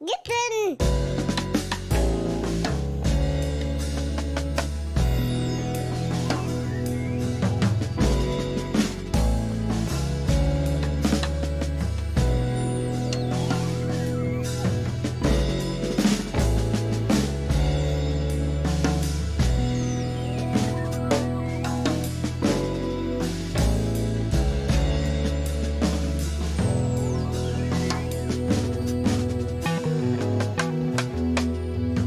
Kitten!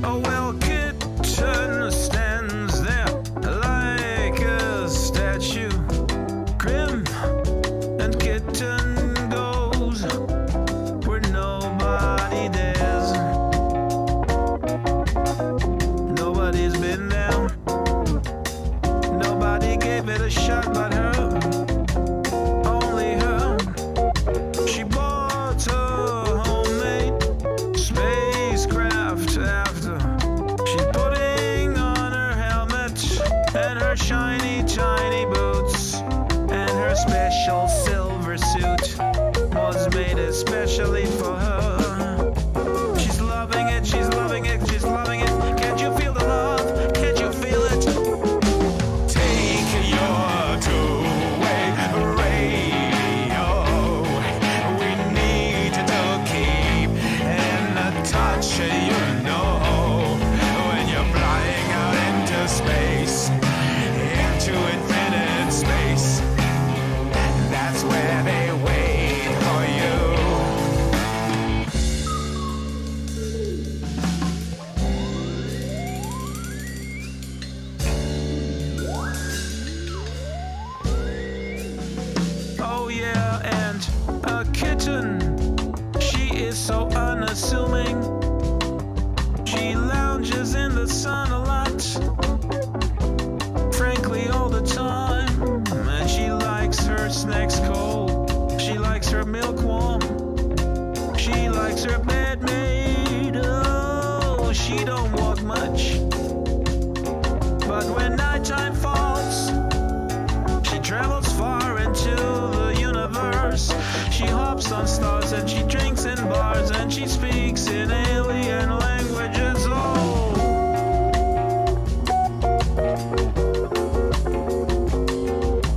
Oh well, kitten stands there like a statue, grim, and kitten goes where nobody dares. Nobody's been there, nobody gave it a shot but her, only her. She bought a homemade spacecraft after she's putting on her helmet and her shiny tiny boots, and her special silver suit was made especially for her. She's loving it, she's loving it, she's loving it. Can't you feel the love? Can't you feel it? Take your two-way radio. We need to keep in touch, you know. When you're flying out into space, into infinite space, that's where they wait for you. Oh yeah, and a kitten, she is so unassuming. She lounges in the sun a lot, frankly all the time. And she likes her snacks cold, she likes her milk warm, she likes her bed made. Oh, she don't walk much, but when nighttime falls, she travels far into the universe. She hops on stars and she drinks in bars and she speaks in alien languages. Oh,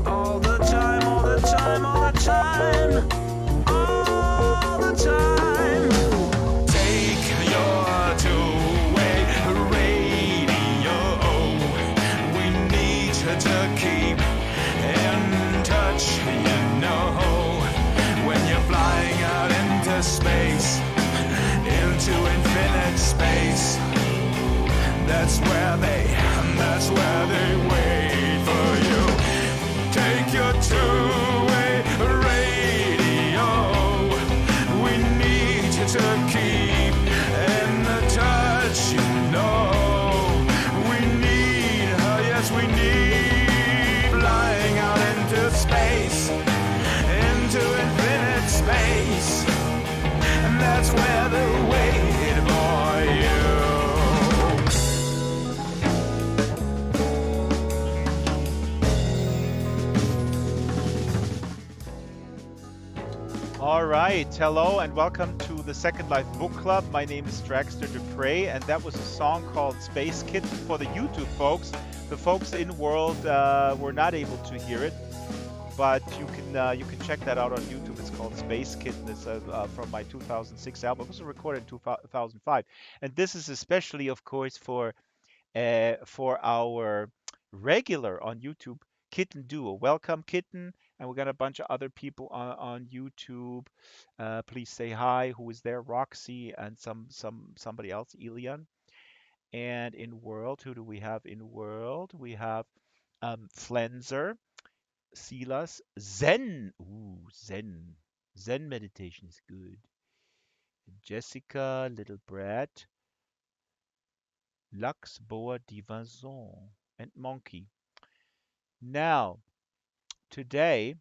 all the time, all the time, all the time, all the time. Take your two-way radio. We need to keep in touch, you know. When you're flying out into space, into infinite space, that's where they wait for you. Take your two-way radio. We need to keep in touch, you know. We need, oh yes, we need flying out into space, into infinite space, and that's where they wait for you. All right, hello and welcome to the Second Life Book Club. My name is Draxtor Dupre, and that was a song called Space Kitten for the YouTube folks. The folks in world were not able to hear it, but you can check that out on YouTube. It's called Space Kitten. It's from my 2006 album. It was recorded in 2005, and this is especially, of course, for our regular on YouTube Kitten Duo. Welcome, Kitten, and we got a bunch of other people on YouTube. Please say hi. Who is there? Roxy and somebody else, Elian. And in world, who do we have in world? We have Flenser, Silas, Zen. Ooh, Zen. Zen meditation is good. Jessica, Little Brad, Lux, Boa, Divanzon, and Monkey. Now, today,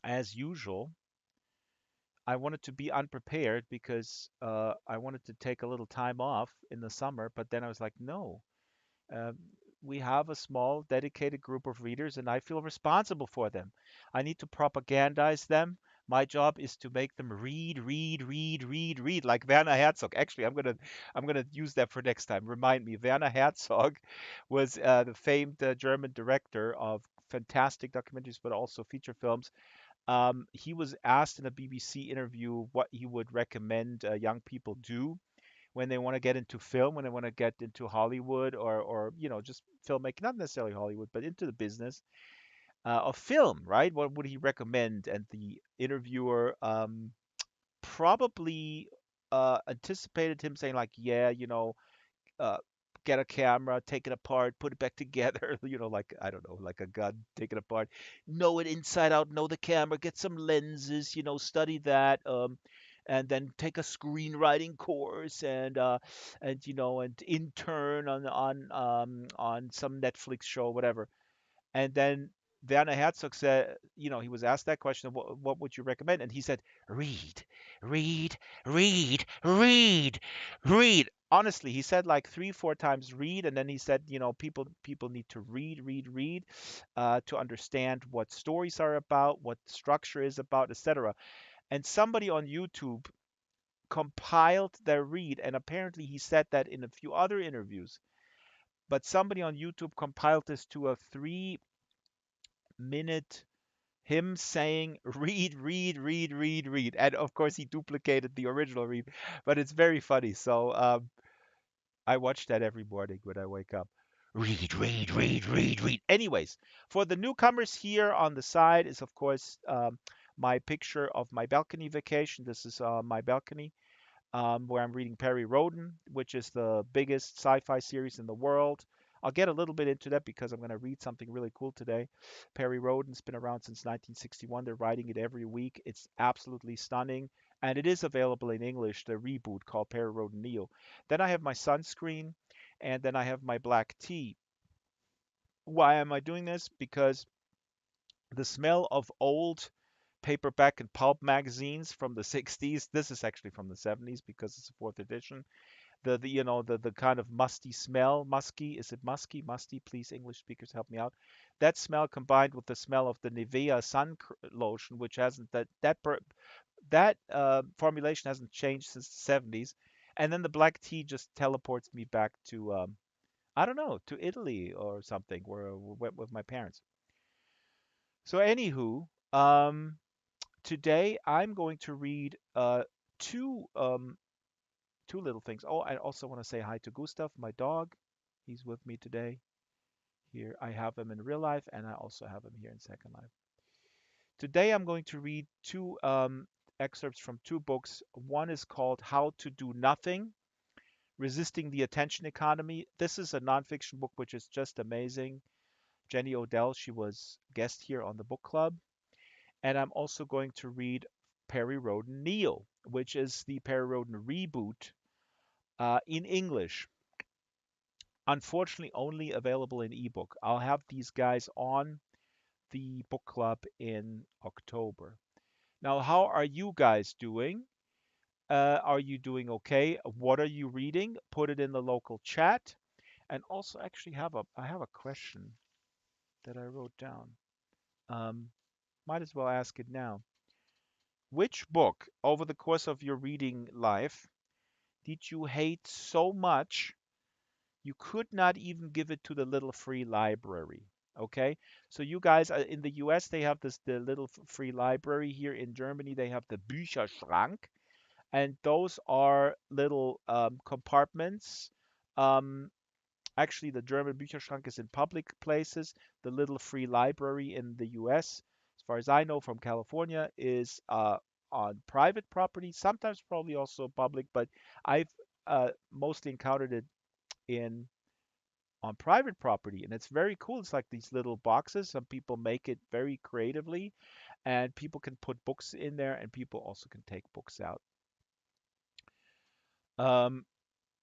as usual, I wanted to be unprepared because I wanted to take a little time off in the summer, but then I was like, no, um, we have a small dedicated group of readers and I feel responsible for them. I need to propagandize them My job is to make them read, read, read, read, read, like Werner Herzog. Actually, I'm gonna use that for next time. Remind me, Werner Herzog was the famed German director of fantastic documentaries, but also feature films. He was asked in a BBC interview what he would recommend young people do when they want to get into film, when they want to get into Hollywood or just filmmaking, not necessarily Hollywood, but into the business of film, right? What would he recommend? And the interviewer probably anticipated him saying like, yeah, uh, get a camera, take it apart, put it back together, like I don't know, like a gun, take it apart, know it inside out, know the camera, get some lenses, study that, and then take a screenwriting course and intern on some Netflix show, whatever. And then Werner Herzog said, he was asked that question, what would you recommend? And he said, read, read, read, read, read. Honestly, he said like three, four times read, and then he said, people need to read, read, read, to understand what stories are about, what structure is about, etc. And somebody on YouTube compiled their read, and apparently he said that in a few other interviews. But somebody on YouTube compiled this to a 3 minute him saying read, read, read, read, read. And of course, he duplicated the original read, but it's very funny. So I watch that every morning when I wake up. Read, read, read, read, read. Anyways, for the newcomers here on the side is, of course, my picture of my balcony vacation. This is my balcony where I'm reading Perry Roden, which is the biggest sci-fi series in the world. I'll get a little bit into that because I'm going to read something really cool today. Perry Roden's been around since 1961. They're writing it every week. It's absolutely stunning, and it is available in English, the reboot called Perry Roden Neo. Then I have my sunscreen, and then I have my black tea. Why am I doing this? Because the smell of old paperback and pulp magazines from the 60s. This is actually from the 70s because it's a fourth edition. The kind of musty smell, musky, is it musky? Musty, please, English speakers, help me out. That smell combined with the smell of the Nivea lotion, which hasn't that formulation hasn't changed since the 70s. And then the black tea just teleports me back to I don't know, to Italy or something, where I went with my parents. So anywho, today I'm going to read two two little things. Oh, I also want to say hi to Gustav, my dog. He's with me today. Here I have him in real life, and I also have him here in Second Life. Today I'm going to read two excerpts from two books. One is called How to Do Nothing: Resisting the Attention Economy. This is a nonfiction book which is just amazing. Jenny Odell, she was guest here on the book club. And I'm also going to read Perry Roden Neo, which is the Perry Roden reboot in English. Unfortunately, only available in ebook. I'll have these guys on the book club in October. Now, how are you guys doing? Are you doing okay? What are you reading? Put it in the local chat. And also, actually, I have a question that I wrote down. Um, might as well ask it now. Which book over the course of your reading life did you hate so much you could not even give it to the little free library? Okay, so you guys in the US they have the little free library. Here in Germany they have the Bücherschrank, and those are little compartments. Um, Actually, the German Bücherschrank is in public places. The little free library in the US, as far as I know from California, is on private property, sometimes probably also public, but I've mostly encountered it in on private property, and it's very cool. It's like these little boxes. Some people make it very creatively, and people can put books in there, and people also can take books out. Um,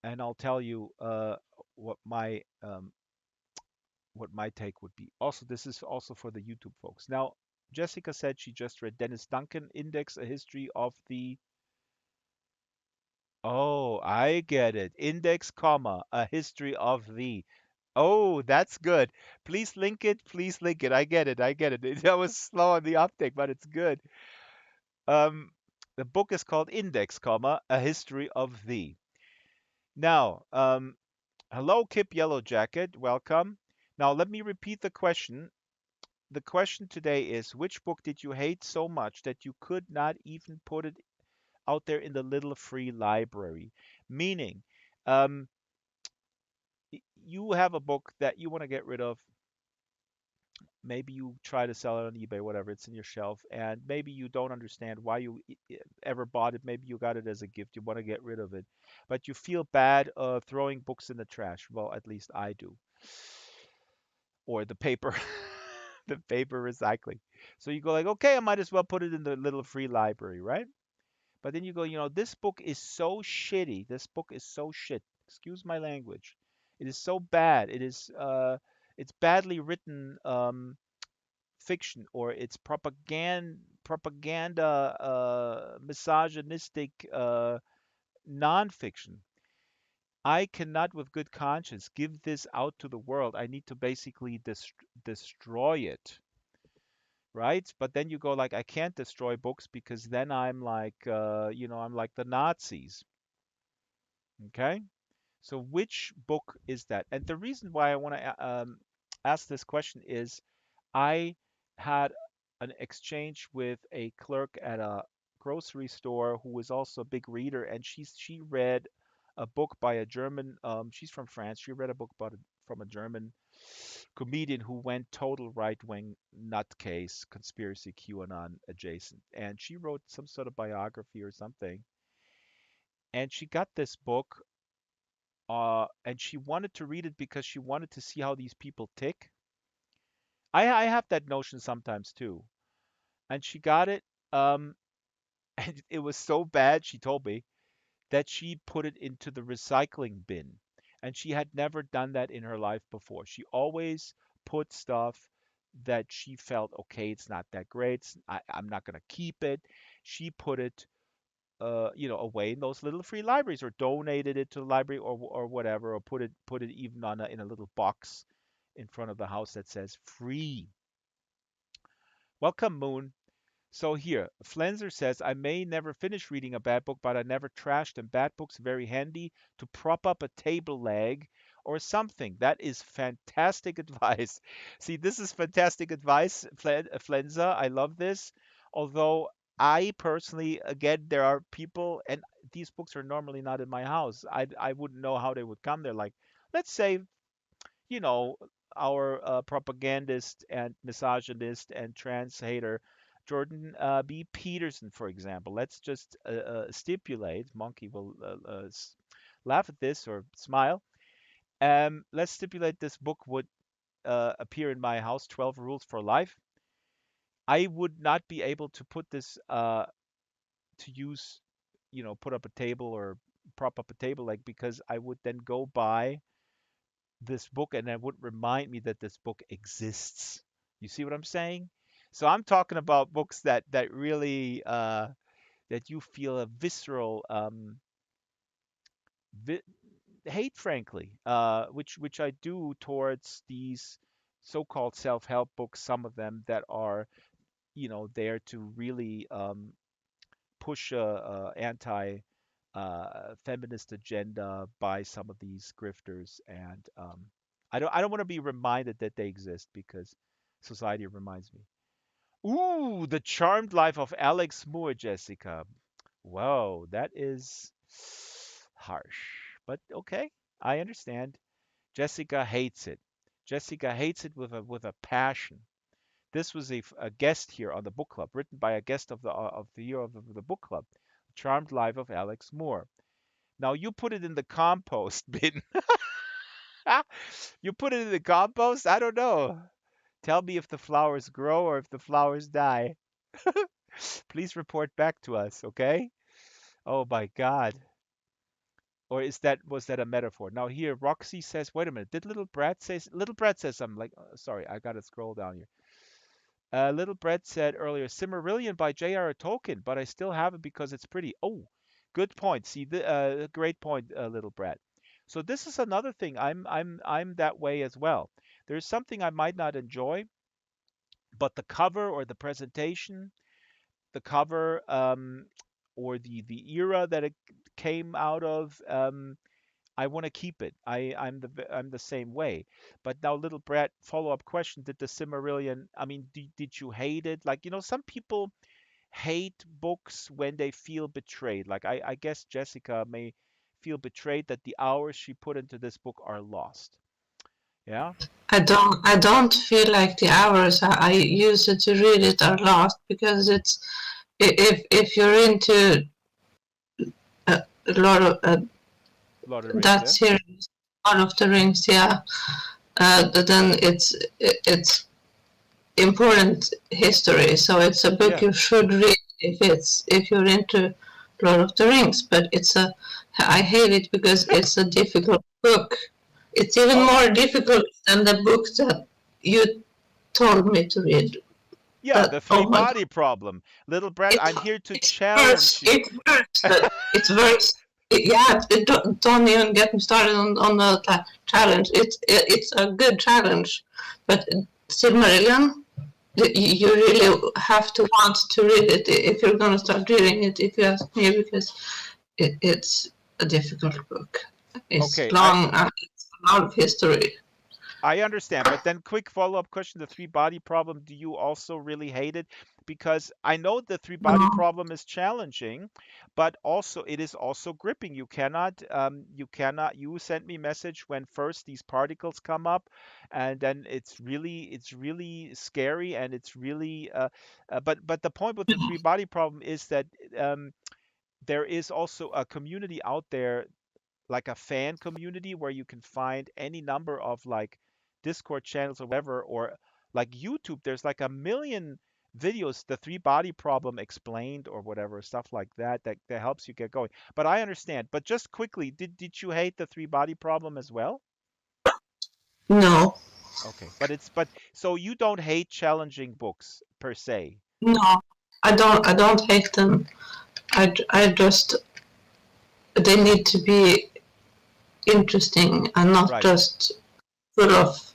and I'll tell you what my what my take would be. Also, this is also for the YouTube folks. Now, Jessica said she just read Dennis Duncan Index, A History of the. Oh, I get it. Index, comma, A History of the. Oh, that's good. Please link it. Please link it. I get it. I get it. That was slow on the uptake, but it's good. Um, the book is called Index, comma, A History of Thee. Now, hello, Kip Yellow Jacket. Welcome. Now, let me repeat the question. The question today is, which book did you hate so much that you could not even put it out there in the little free library? Meaning, um, you have a book that you want to get rid of. Maybe you try to sell it on eBay, whatever, it's in your shelf, and maybe you don't understand why you ever bought it. Maybe you got it as a gift, you want to get rid of it, but you feel bad throwing books in the trash. Well, at least I do. Or the paper, the paper recycling. So you go like, okay, I might as well put it in the little free library, right? But then you go, this book is so shitty. This book is so shit. Excuse my language. It is so bad. It's badly written. Fiction, or it's propaganda, misogynistic nonfiction. I cannot with good conscience give this out to the world. I need to basically destroy it, right? But then you go like, I can't destroy books because then I'm like, I'm like the Nazis. Okay. So which book is that? And the reason why I want to ask this question is I had an exchange with a clerk at a grocery store who was also a big reader, and she read a book by a German. She's from France. She read a book from a German comedian who went total right wing nutcase, conspiracy QAnon adjacent, and she wrote some sort of biography or something. And she got this book, and she wanted to read it because she wanted to see how these people tick. I have that notion sometimes too. And she got it. Um, and it was so bad, she told me, that she put it into the recycling bin. And she had never done that in her life before. She always put stuff that she felt, okay, it's not that great. I'm not going to keep it. She put it, away in those little free libraries, or donated it to the library, or whatever, or put it even in a little box in front of the house that says free. Welcome, Moon. So here, Flenser says, I may never finish reading a bad book, but I never trashed them. Bad books very handy to prop up a table leg or something. That is fantastic advice. See, this is fantastic advice, Flenza. I love this. Although I personally, again, there are people, and these books are normally not in my house. I wouldn't know how they would come there. Like, let's say, you know, our propagandist and misogynist and trans hater, Jordan B. Peterson, for example. Let's just stipulate, Monkey will laugh at this or smile. Let's stipulate this book would appear in my house, 12 Rules for Life. I would not be able to put this to use, put up a table or prop up a table, like, because I would then go by this book and that would remind me that this book exists. You see what I'm saying? So I'm talking about books that really that you feel a visceral vi- hate, frankly, which I do towards these so-called self-help books. Some of them that are there to really push a anti feminist agenda by some of these grifters, and I don't want to be reminded that they exist because society reminds me. Ooh, The Charmed Life of Alex Moore, Jessica. Whoa, that is harsh, but okay, I understand. Jessica hates it. Jessica hates it with a passion. This was a guest here on the book club, written by a guest of the year of the book club, Charmed Life of Alex Moore. Now you put it in the compost bin. You put it in the compost? I don't know. Tell me if the flowers grow or if the flowers die. Please report back to us, okay? Oh my God. Or was that a metaphor? Now here, Roxy says, wait a minute. Did Little Brett says something like, sorry, I gotta scroll down here. Little Brett said earlier, Cimmerillion by J.R.R. Tolkien, but I still have it because it's pretty. Oh, good point. See, great point, Little Brett. So this is another thing. I'm that way as well. There's something I might not enjoy, but the cover or the presentation, the cover, or the era that it came out of, I want to keep it. I'm the same way. But now, little Brett, follow-up question: did the Cimmerillion? I mean, did you hate it? Like, some people hate books when they feel betrayed. Like, I guess Jessica may feel betrayed that the hours she put into this book are lost. Yeah. I don't feel like the hours I use it to read it are lost, because it's, if you're into a lot of Lord of the Rings. that Yeah. series, Lord of the Rings, yeah, then it's important history. So it's a book Yeah. you should read if you're into Lord of the Rings. But I hate it because it's a difficult book. It's even Oh, more difficult than the book that you told me to read. yeah. That, The oh three my body god, problem. Little Brett, it's I'm here to it's worse. challenge you. It's worse. It's worse. Yeah, don't even get me started on the challenge. It's a good challenge, but Silmarillion, you really have to want to read it if you're going to start reading it, if you ask me, because it's a difficult book. It's Okay, I long and it's a lot of history. I understand, but then quick follow-up question, the three body problem, do you also really hate it? Because I know the three body No, problem is challenging, but also it is also gripping. You sent me message when first these particles come up, and then it's really scary, and it's really but the point with the three body problem is that um, there is also a community out there, like a fan community, where you can find any number of like Discord channels or whatever, or like YouTube, there's like a million videos, the three body problem explained or whatever, stuff like that, that helps you get going. But I understand. But just quickly, did you hate the three body problem as well? no, Okay, but so you don't hate challenging books per se. no. I don't hate them. I just, they need to be interesting and not Right. just full of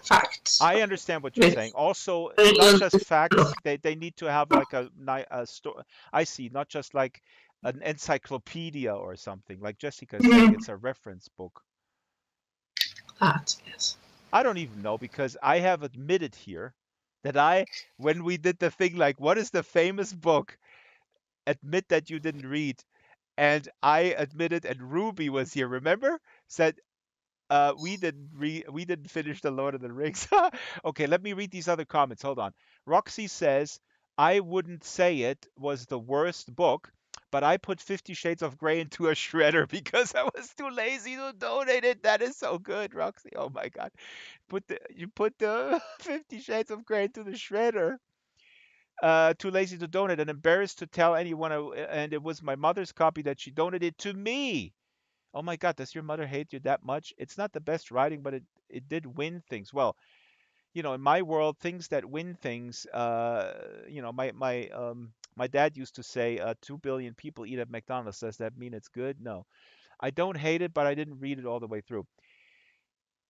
facts. I understand what you're saying. Which Also, not Brilliant just is full facts, of. they need to have like a story. I see, not just like an encyclopedia or something. Like Jessica is saying, Mhm. it's a reference book. That, yes. I don't even know because I have admitted here that when we did the thing like, what is the famous book? Admit that you didn't read. And I admitted, and Ruby was here, remember? Said, we didn't finish the Lord of the Rings. Okay, let me read these other comments. Hold on. Roxy says, I wouldn't say it was the worst book, but I put 50 Shades of Grey into a shredder because I was too lazy to donate it. That is so good, Roxy. Oh my God. You put the 50 Shades of Grey into the shredder. Too lazy to donate and embarrassed to tell anyone, and it was my mother's copy that she donated to me. Oh my God, does your mother hate you that much? It's not the best writing, but it did win things. Well, in my world, things that win things, my dad used to say, 2 billion people eat at McDonald's. Does that mean it's good? No. I don't hate it, but I didn't read it all the way through.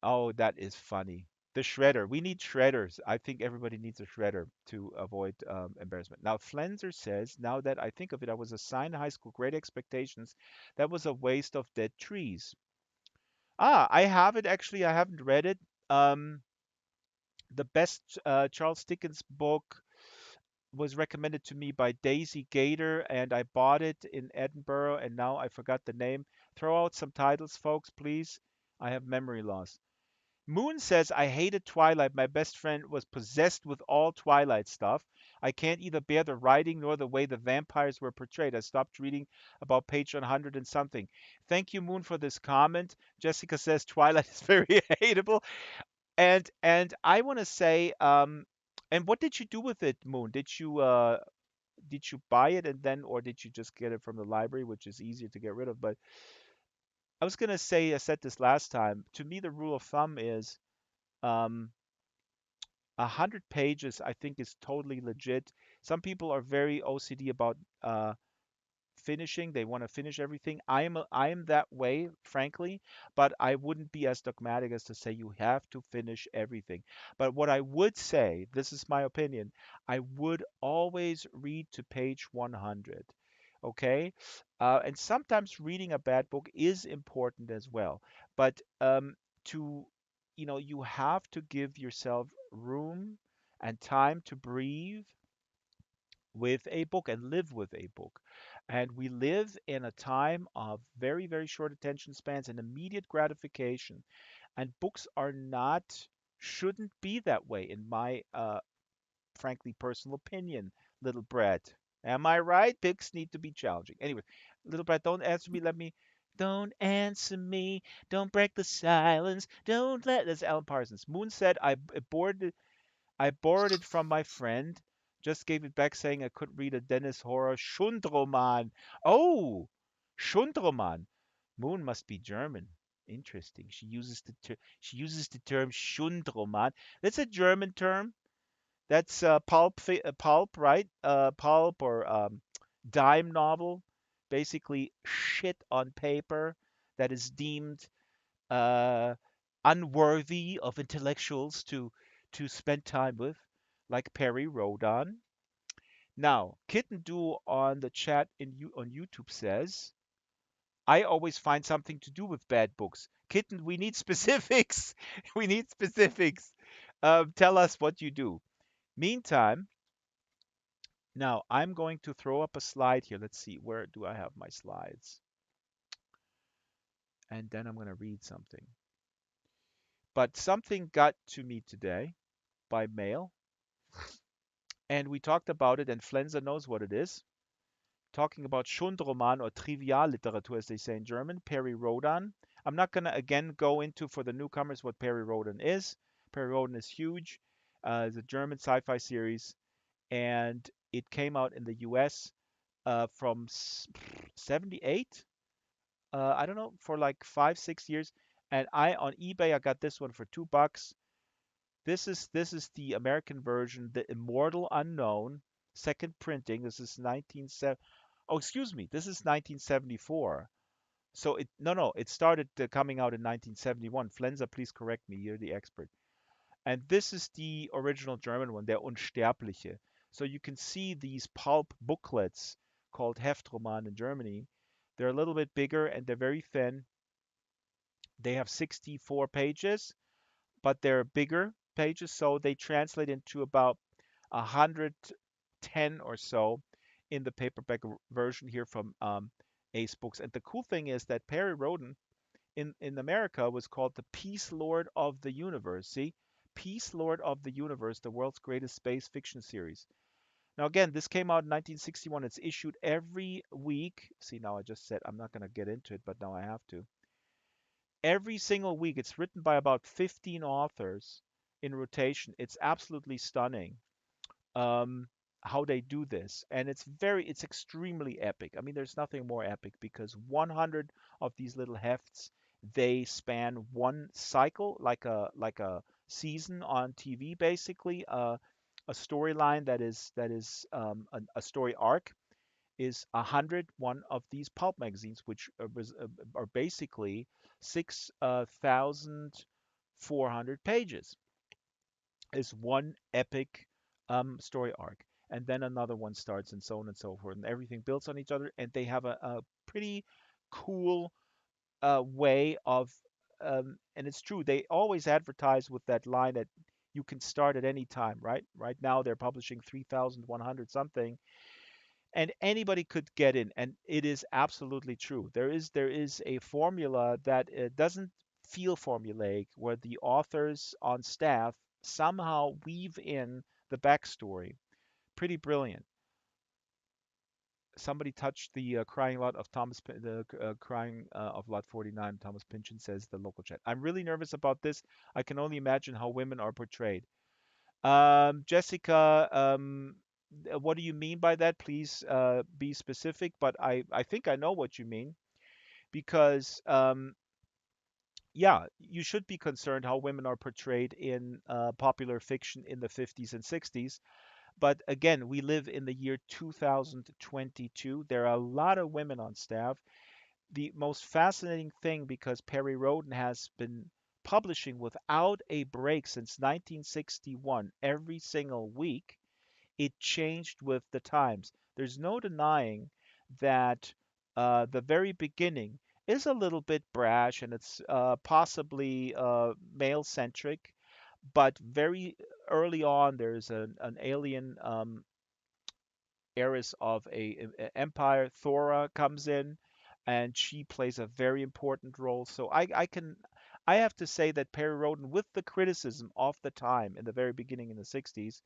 Oh, that is funny. The shredder. We need shredders. I think everybody needs a shredder to avoid embarrassment. Now, Flenser says, now that I think of it, I was assigned in high school Great Expectations. That was a waste of dead trees. Ah, I have it actually. I haven't read it. Um, the best Charles Dickens book was recommended to me by Daisy Gator, and I bought it in Edinburgh, and now I forgot the name. Throw out some titles, folks, please. I have memory loss. Moon says, I hated Twilight. My best friend was possessed with all Twilight stuff. I can't either bear the writing nor the way the vampires were portrayed. I stopped reading about page 100 and something. Thank you, Moon, for this comment. Jessica says Twilight is very hateable. And I want to say, and what did you do with it, Moon? Did you buy it and then, or did you just get it from the library, which is easier to get rid of? But I was gonna say, I said this last time. To me, the rule of thumb is, um, 100 pages. I think is totally legit. Some people are very OCD about finishing. They want to finish everything. I am that way, frankly, but I wouldn't be as dogmatic as to say you have to finish everything. But what I would say, this is my opinion, I would always read to page 100. Okay? And sometimes reading a bad book is important as well. But to, you have to give yourself room and time to breathe with a book and live with a book. And we live in a time of very, very short attention spans and immediate gratification. And books are not, shouldn't be that way, in my frankly personal opinion, little Brett. Am I right? Books need to be challenging. Anyway, little Brett, don't answer me. Don't answer me. Don't break the silence. Don't let. That's Alan Parsons. Moon said, I borrowed it from my friend. Just gave it back saying I couldn't read a Dennis Horror Schundroman. Oh, Schundroman. Moon must be German. Interesting. She uses the term Schundroman. That's a German term. That's pulp, right? Pulp or dime novel. Basically, shit on paper that is deemed uh, unworthy of intellectuals to spend time with, like Perry Rhodan. Now, Kitten Do on the chat on YouTube says, I always find something to do with bad books. Kitten, we need specifics. We need specifics. Tell us what you do. Meantime, now I'm going to throw up a slide here. Let's see, where do I have my slides? And then I'm going to read something. But something got to me today by mail, and we talked about it, and Flenser knows what it is. Talking about Schundroman or Trivialliteratur, as they say in German, Perry Rhodan. I'm not going to again go into for the newcomers what Perry Rhodan is. Perry Rhodan is huge. It's a German sci-fi series, and it came out in the U.S. From 78. I don't know, for like 5, 6 years. And I on eBay I got this one for $2. This is the American version, the Immortal Unknown, second printing. This is 1970. Oh, excuse me. This is 1974. So it no no, it started coming out in 1971. Flenser, please correct me. You're the expert. And this is the original German one, Der Unsterbliche. So you can see these pulp booklets called Heftroman in Germany. They're a little bit bigger and they're very thin. They have 64 pages, but they're bigger pages, so they translate into about 110 or so in the paperback version here from Ace Books. And the cool thing is that Perry Rhodan in America was called the Peace Lord of the Universe. See? Peace Lord of the Universe, the world's greatest space fiction series. Now, again, this came out in 1961. It's issued every week. See, now I just said I'm not going to get into it, but now I have to. Every single week, it's written by about 15 authors in rotation. It's absolutely stunning um, how they do this, and it's extremely epic. I mean, there's nothing more epic because 100 of these little hefts, they span one cycle, like a season on TV, basically. A storyline that is a story arc is 101 of these pulp magazines, which are basically 6,400 pages. Is one epic story arc, and then another one starts, and so on and so forth, and everything builds on each other, and they have a pretty cool way of, and it's true, they always advertise with that line that you can start at any time, right? Right now they're publishing 3,100 something, and anybody could get in, and it is absolutely true. There is a formula that doesn't feel formulaic, where the authors on staff somehow weave in the backstory. Pretty brilliant. Somebody touched the crying lot of the crying of lot 49. Thomas Pynchon says the local chat. I'm really nervous about this. I can only imagine how women are portrayed. Jessica, what do you mean by that? Please be specific, but I think I know what you mean because, yeah, you should be concerned how women are portrayed in popular fiction in the 50s and 60s. But again, we live in the year 2022. There are a lot of women on staff. The most fascinating thing, because Perry Rhodan has been publishing without a break since 1961, every single week, it changed with the times. There's no denying that the very beginning is a little bit brash and it's possibly male centric, but very early on, there's an alien heiress of a empire. Thora comes in, and she plays a very important role. So I have to say that Perry Rhodan, with the criticism of the time in the very beginning in the 60s,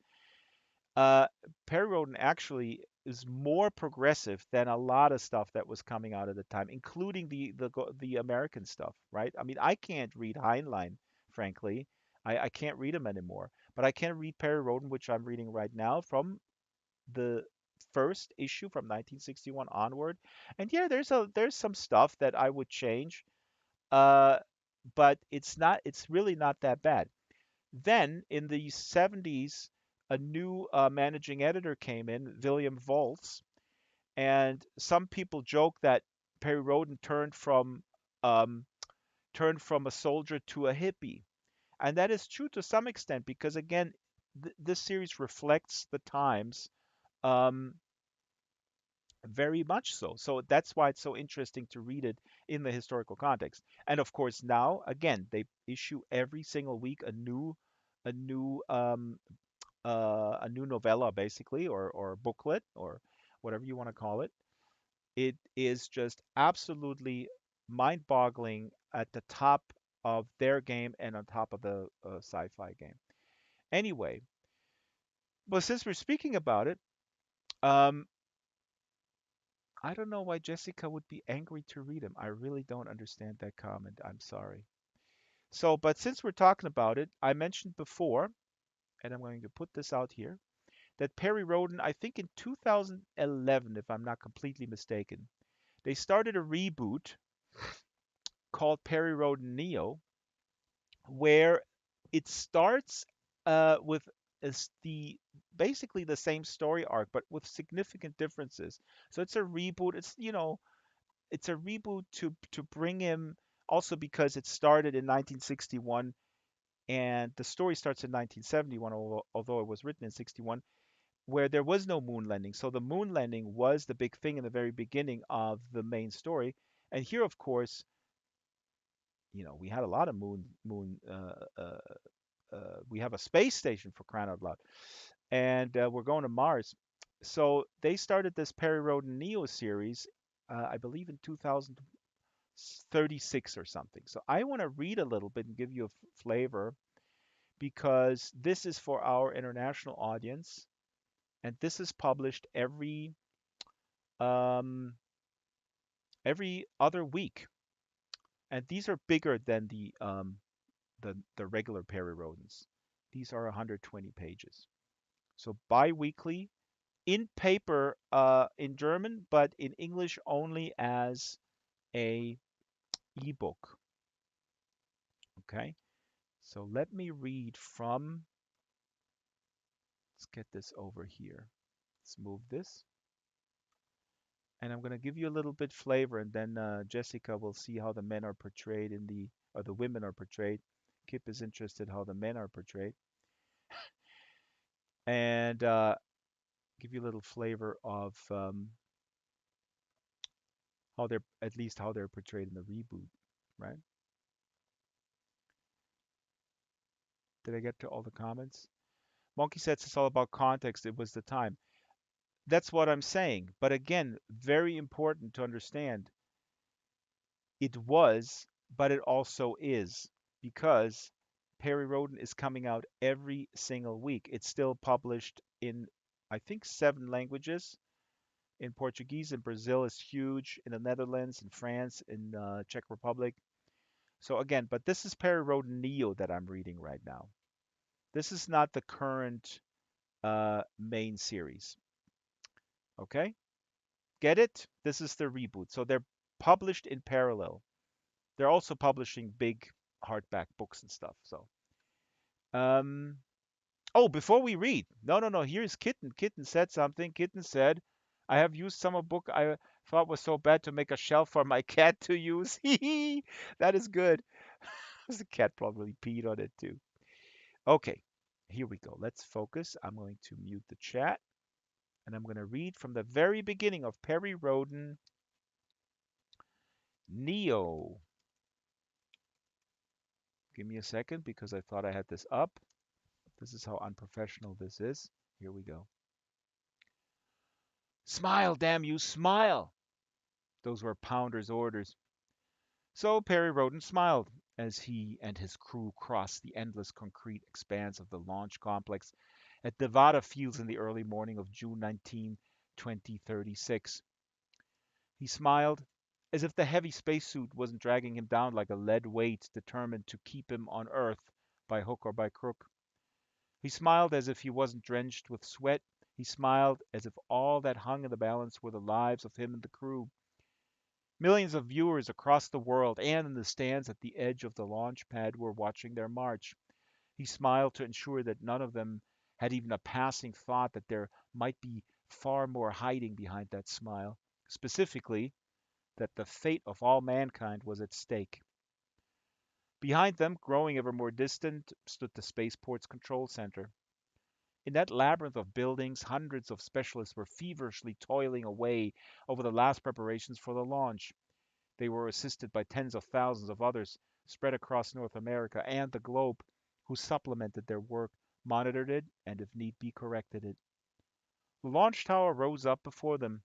uh, Perry Rhodan actually is more progressive than a lot of stuff that was coming out at the time, including the American stuff, right? I mean, I can't read Heinlein, frankly. I can't read him anymore, but I can read Perry Rhodan, which I'm reading right now from the first issue from 1961 onward. And yeah, there's some stuff that I would change, uh, but it's really not that bad. Then in the 70s, a new managing editor came in, William Volz, and some people joke that Perry Rhodan um, turned from a soldier to a hippie, and that is true to some extent because again, this series reflects the times um, very much so. So that's why it's so interesting to read it in the historical context. And of course, now again, they issue every single week a new a new novella basically, or booklet, or whatever you want to call it. It is just absolutely mind-boggling, at the top of their game and on top of the sci-fi game. Anyway, well, since we're speaking about it, um, I don't know why Jessica would be angry to read him. I really don't understand that comment. I'm sorry. So, but since we're talking about it, I mentioned before, and I'm going to put this out here, that Perry Rhodan, I think in 2011, if I'm not completely mistaken, they started a reboot called Perry Rhodan Neo, where it starts with the basically the same story arc, but with significant differences. So it's a reboot. It's a reboot to bring him, also because it started in 1961 and the story starts in 1971, although it was written in 61, where there was no moon landing. So the moon landing was the big thing in the very beginning of the main story. And here, of course, we had a lot of we have a space station, for crying out loud, and we're going to Mars. So they started this Perry Rhodan Neo series, I believe in 2036 or something. So I want to read a little bit and give you a flavor, because this is for our international audience, and this is published um, every other week, and these are bigger than the regular Perry Rodents. These are 120 pages. So bi-weekly, in paper in German, but in English only as a ebook. Okay, so let me read from. Let's get this over here. Let's move this. And I'm going to give you a little bit flavor, and then Jessica will see how the men are portrayed or the women are portrayed. Kip is interested how the men are portrayed, and give you a little flavor of how they're, at least how they're portrayed in the reboot, right? Did I get to all the comments? Monkey says it's all about context. It was the time. That's what I'm saying. But again, very important to understand. It was, but it also is, because Perry Rhodan is coming out every single week. It's still published in, I think, 7 languages. In Portuguese, in Brazil is huge, in the Netherlands, in France, in Czech Republic. So again, but this is Perry Rhodan Neo that I'm reading right now. This is not the current main series. Okay, get it? This is the reboot. So they're published in parallel. They're also publishing big hardback books and stuff. So, um, Oh, before we read, no. Here's Kitten. Kitten said something. Kitten said, "I have used some of book I thought was so bad to make a shelf for my cat to use." That is good. The cat probably peed on it too. Okay, here we go. Let's focus. I'm going to mute the chat and I'm going to read from the very beginning of Perry Rhodan, Neo. Give me a second because I thought I had this up. This is how unprofessional this is. Here we go. Smile, damn you, smile! Those were Pounder's orders. So Perry Rhodan smiled as he and his crew crossed the endless concrete expanse of the launch complex at Nevada Fields in the early morning of June 19, 2036. He smiled as if the heavy spacesuit wasn't dragging him down like a lead weight determined to keep him on Earth by hook or by crook. He smiled as if he wasn't drenched with sweat. He smiled as if all that hung in the balance were the lives of him and the crew. Millions of viewers across the world and in the stands at the edge of the launch pad were watching their march. He smiled to ensure that none of them had even a passing thought that there might be far more hiding behind that smile. Specifically, that the fate of all mankind was at stake. Behind them, growing ever more distant, stood the spaceport's control center. In that labyrinth of buildings, hundreds of specialists were feverishly toiling away over the last preparations for the launch. They were assisted by tens of thousands of others spread across North America and the globe who supplemented their work, monitored it, and if need be, corrected it. The launch tower rose up before them.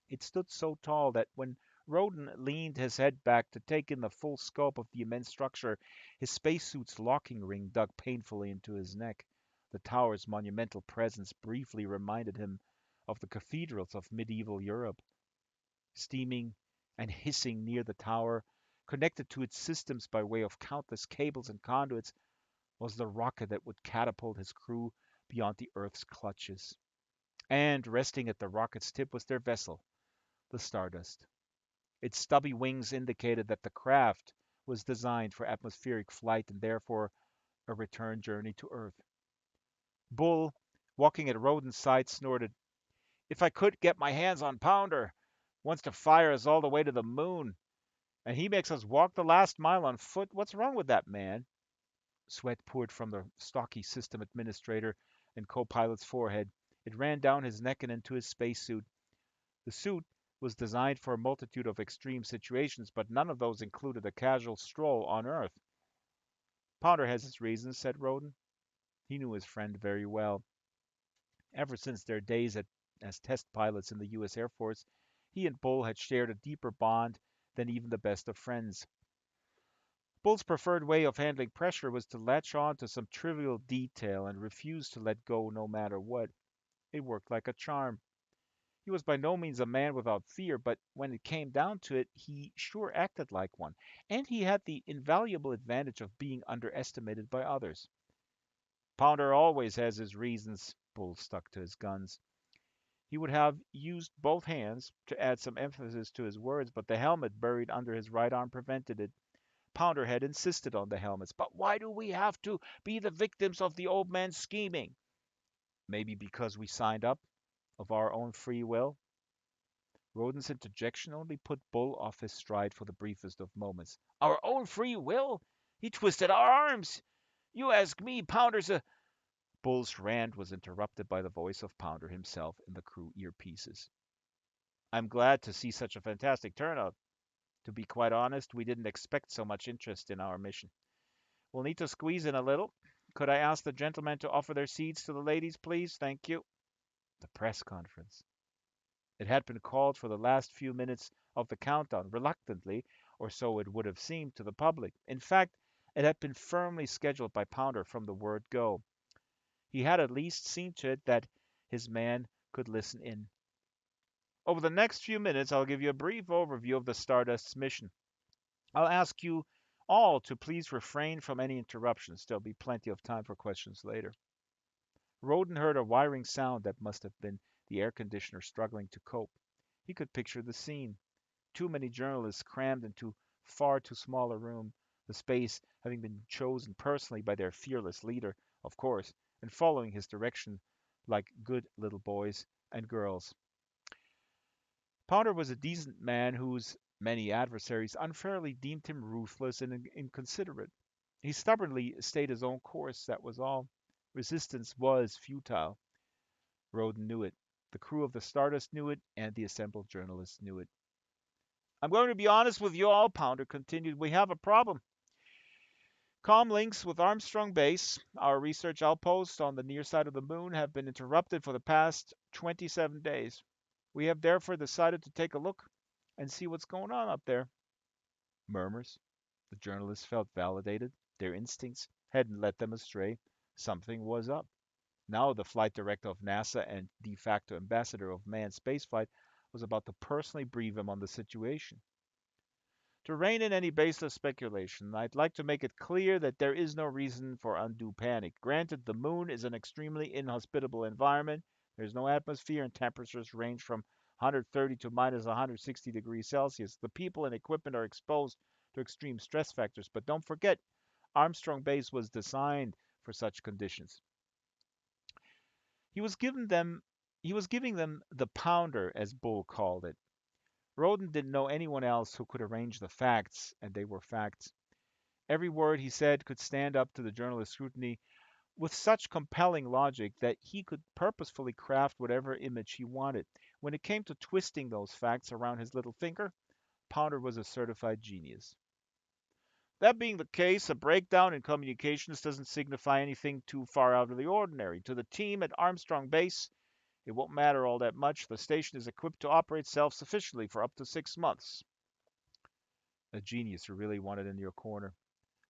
It stood so tall that when Roden leaned his head back to take in the full scope of the immense structure, his spacesuit's locking ring dug painfully into his neck. The tower's monumental presence briefly reminded him of the cathedrals of medieval Europe. Steaming and hissing near the tower, connected to its systems by way of countless cables and conduits, was the rocket that would catapult his crew beyond the Earth's clutches. And resting at the rocket's tip was their vessel, the Stardust. Its stubby wings indicated that the craft was designed for atmospheric flight and therefore a return journey to Earth. Bull, walking at Roden's side, snorted, "If I could get my hands on Pounder! Wants to fire us all the way to the moon. And he makes us walk the last mile on foot. What's wrong with that man?" Sweat poured from the stocky system administrator and co-pilot's forehead. It ran down his neck and into his spacesuit. The suit was designed for a multitude of extreme situations, but none of those included a casual stroll on Earth. "Pounder has his reasons," said Roden. He knew his friend very well. Ever since their days as test pilots in the U.S. Air Force, he and Bull had shared a deeper bond than even the best of friends. Bull's preferred way of handling pressure was to latch on to some trivial detail and refuse to let go no matter what. It worked like a charm. He was by no means a man without fear, but when it came down to it, he sure acted like one, and he had the invaluable advantage of being underestimated by others. "Pounder always has his reasons." Bull stuck to his guns. He would have used both hands to add some emphasis to his words, but the helmet buried under his right arm prevented it. Pounder had insisted on the helmets. "But why do we have to be the victims of the old man's scheming?" "Maybe because we signed up of our own free will." Roden's interjection only put Bull off his stride for the briefest of moments. "Our own free will? He twisted our arms. You ask me, Pounder's a—" Bull's rant was interrupted by the voice of Pounder himself in the crew earpieces. "I'm glad to see such a fantastic turnout. To be quite honest, we didn't expect so much interest in our mission. We'll need to squeeze in a little. Could I ask the gentlemen to offer their seats to the ladies, please? Thank you." The press conference. It had been called for the last few minutes of the countdown, reluctantly, or so it would have seemed to the public. In fact, it had been firmly scheduled by Pounder from the word go. He had at least seen to it that his man could listen in. "Over the next few minutes, I'll give you a brief overview of the Stardust's mission. I'll ask you all to please refrain from any interruptions. There'll be plenty of time for questions later." Roden heard a whirring sound that must have been the air conditioner struggling to cope. He could picture the scene. Too many journalists crammed into far too small a room, the space having been chosen personally by their fearless leader, of course, and following his direction like good little boys and girls. Pounder was a decent man whose many adversaries unfairly deemed him ruthless and inconsiderate. He stubbornly stayed his own course, that was all. Resistance was futile. Roden knew it. The crew of the Stardust knew it, and the assembled journalists knew it. I'm going to be honest with you all, Pounder continued. We have a problem. Com links with Armstrong Base, our research outpost on the near side of the moon, have been interrupted for the past 27 days. We have therefore decided to take a look and see what's going on up there. Murmurs. The journalists felt validated. Their instincts hadn't led them astray. Something was up. Now the flight director of NASA and de facto ambassador of manned spaceflight was about to personally brief him on the situation. To rein in any baseless speculation, I'd like to make it clear that there is no reason for undue panic. Granted, the moon is an extremely inhospitable environment. There's no atmosphere and temperatures range from 130 to minus 160 degrees Celsius. The people and equipment are exposed to extreme stress factors, but don't forget, Armstrong Base was designed for such conditions. He was giving them the pounder, as Bull called it. Roden didn't know anyone else who could arrange the facts, and they were facts. Every word he said could stand up to the journalist's scrutiny with such compelling logic that he could purposefully craft whatever image he wanted. When it came to twisting those facts around his little finger, Pounder was a certified genius. That being the case, a breakdown in communications doesn't signify anything too far out of the ordinary. To the team at Armstrong Base, it won't matter all that much. The station is equipped to operate self-sufficiently for up to 6 months. A genius who really wanted in your corner.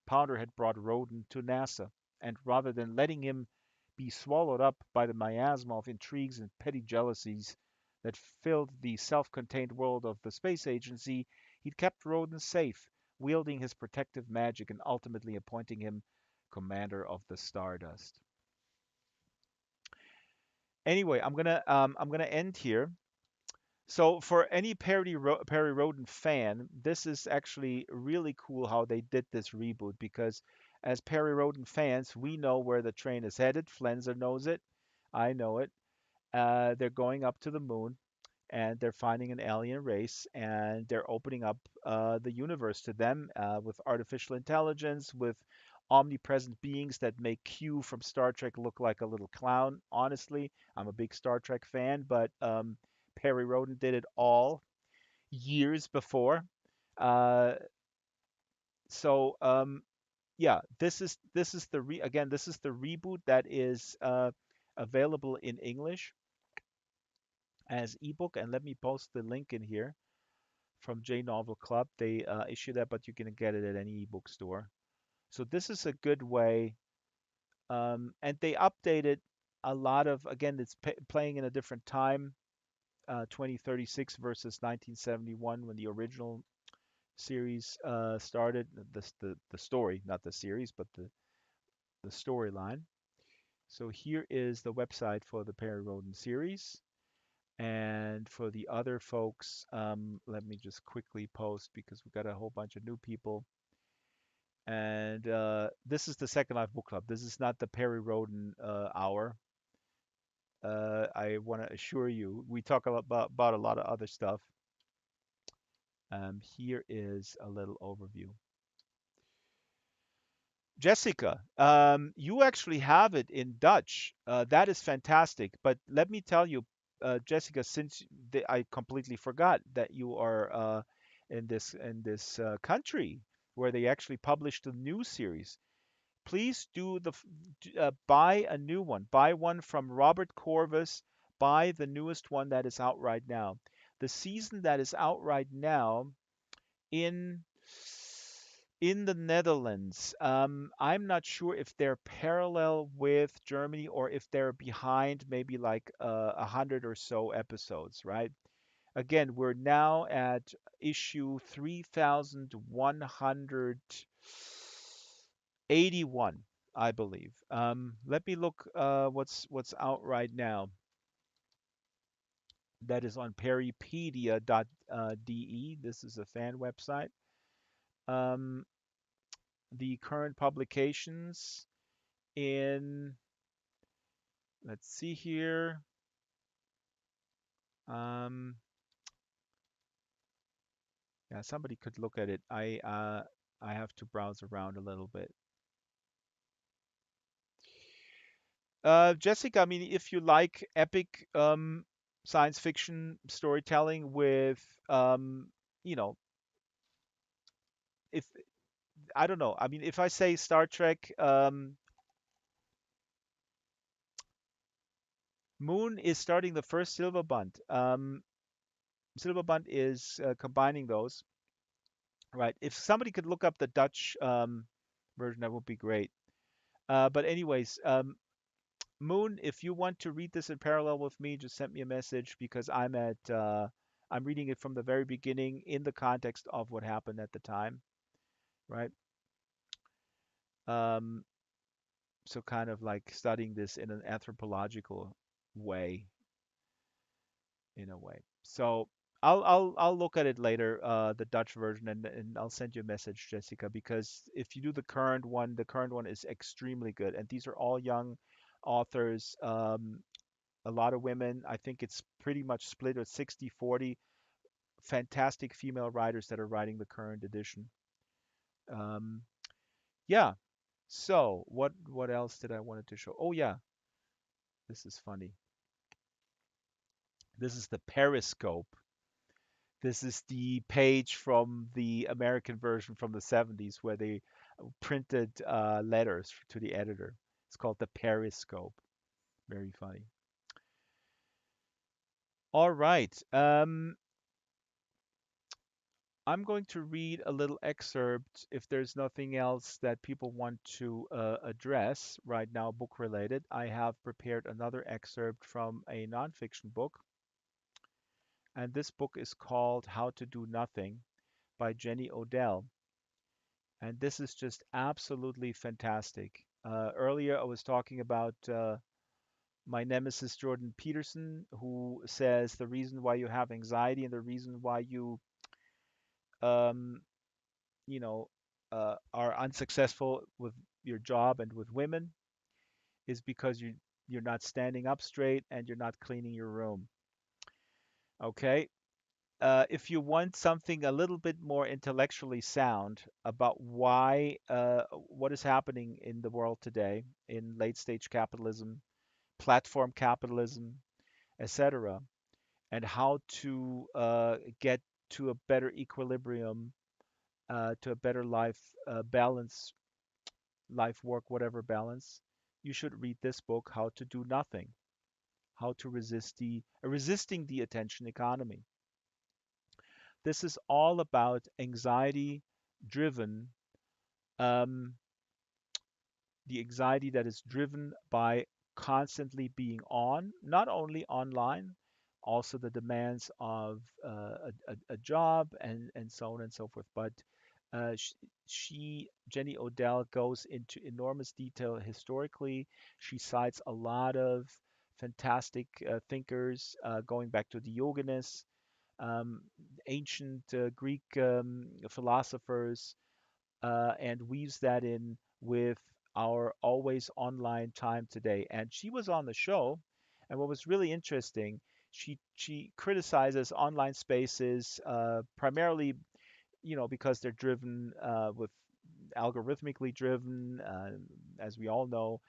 Pounder had brought Roden to NASA, and rather than letting him be swallowed up by the miasma of intrigues and petty jealousies that filled the self-contained world of the space agency, he'd kept Roden safe, wielding his protective magic and ultimately appointing him commander of the Stardust. Anyway, I'm gonna end here. So for any Perry Roden fan, this is actually really cool how they did this reboot because as Perry Roden fans, we know where the train is headed. Flenser knows it. I know it. They're going up to the moon and they're finding an alien race and they're opening up the universe to them with artificial intelligence, with omnipresent beings that make Q from Star Trek look like a little clown. Honestly, I'm a big Star Trek fan, but Perry Roden did it all years before. Uh, so yeah, this is the reboot that is available in English as ebook, and let me post the link in here from J Novel Club. They issue that, but you can get it at any ebook store. So this is a good way, and they updated a lot of. Again, it's playing in a different time, 2036 versus 1971 when the original series started. The story, not the series, but the storyline. So here is the website for the Perry Roden series. And for the other folks, let me just quickly post because we've got a whole bunch of new people. And this is the Second Life Book Club. This is not the Perry Roden hour. I want to assure you, we talk about a lot of other stuff. Here is a little overview. Jessica, you actually have it in Dutch. That is fantastic. But let me tell you, Jessica, since I completely forgot that you are in this country where they actually published a new series. Please buy a new one. Buy one from Robert Corvus. Buy the newest one that is out right now. The season that is out right now in in the Netherlands. I'm not sure if they're parallel with Germany or if they're behind maybe like 100 or so episodes, right? Again, we're now at issue 3181, I believe. Let me look what's out right now. That is on peripedia.de. This is a fan website. The current publications in Let's see here. Um, yeah, somebody could look at it. I have to browse around a little bit. Jessica, I mean, if you like epic science fiction storytelling with you know, if I don't know, I mean, if I say Star Trek, Moon is starting the first Silver Bund. Silver Bund is combining those, right? If somebody could look up the Dutch version, that would be great. But anyways, Moon, if you want to read this in parallel with me, just send me a message because I'm reading it from the very beginning in the context of what happened at the time, right? Um, so kind of like studying this in an anthropological way, in a way. So I'll look at it later, the Dutch version, and I'll send you a message, Jessica, because if you do the current one is extremely good, and these are all young authors. A lot of women. I think it's pretty much split at 60-40. Fantastic female writers that are writing the current edition. Um, yeah. So what else did I wanted to show? Oh yeah, this is funny. This is the Periscope. This is the page from the American version from the 70s where they printed letters to the editor. It's called the Periscope. Very funny. All right. I'm going to read a little excerpt if there's nothing else that people want to address right now, book related. I have prepared another excerpt from a nonfiction book, and this book is called How to Do Nothing by Jenny Odell. And this is just absolutely fantastic. Earlier, I was talking about my nemesis, Jordan Peterson, who says the reason why you have anxiety and the reason why um, you know, are unsuccessful with your job and with women is because you're not standing up straight and you're not cleaning your room. Okay. If you want something a little bit more intellectually sound about what is happening in the world today in late stage capitalism, platform capitalism, etc., and how to get to a better equilibrium, to a better life balance, life work, whatever balance, you should read this book, How to Do Nothing, How to Resisting the Attention Economy. This is all about anxiety driven, um, the anxiety that is driven by constantly being on, not only online, also the demands of a job and so on and so forth. But uh, sh- Jenny Odell, goes into enormous detail historically. She cites a lot of fantastic thinkers, going back to Diogenes, um, ancient Greek philosophers, and weaves that in with our always online time today. And she was on the show, and what was really interesting, she criticizes online spaces primarily, because they're driven with algorithmically driven, as we all know,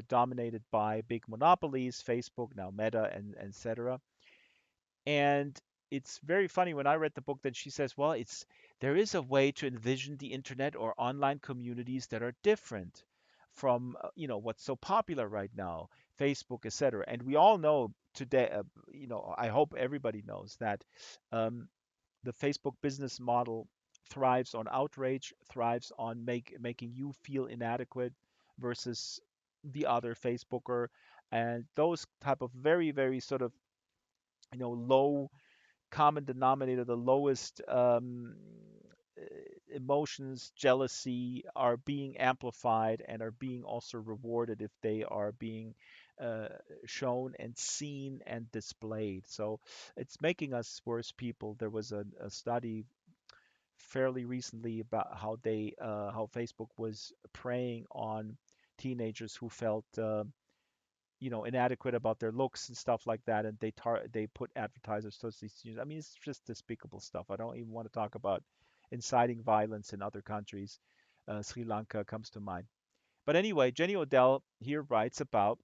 dominated by big monopolies, Facebook, now Meta, and etc. And it's very funny when I read the book that she says, well, it's there is a way to envision the internet or online communities that are different from what's so popular right now, Facebook, etc. And we all know today, I hope everybody knows that um, the Facebook business model thrives on outrage, thrives on making you feel inadequate versus the other Facebooker, and those type of very, very sort of low common denominator, the lowest e- emotions, jealousy, are being amplified and are being also rewarded if they are being uh, shown and seen and displayed. So it's making us worse people. There was a study fairly recently about how Facebook was preying on teenagers who felt inadequate about their looks and stuff like that, and they put advertisers towards these students. I mean, it's just despicable stuff. I don't even want to talk about inciting violence in other countries. Sri Lanka comes to mind. But anyway, Jenny Odell here writes about,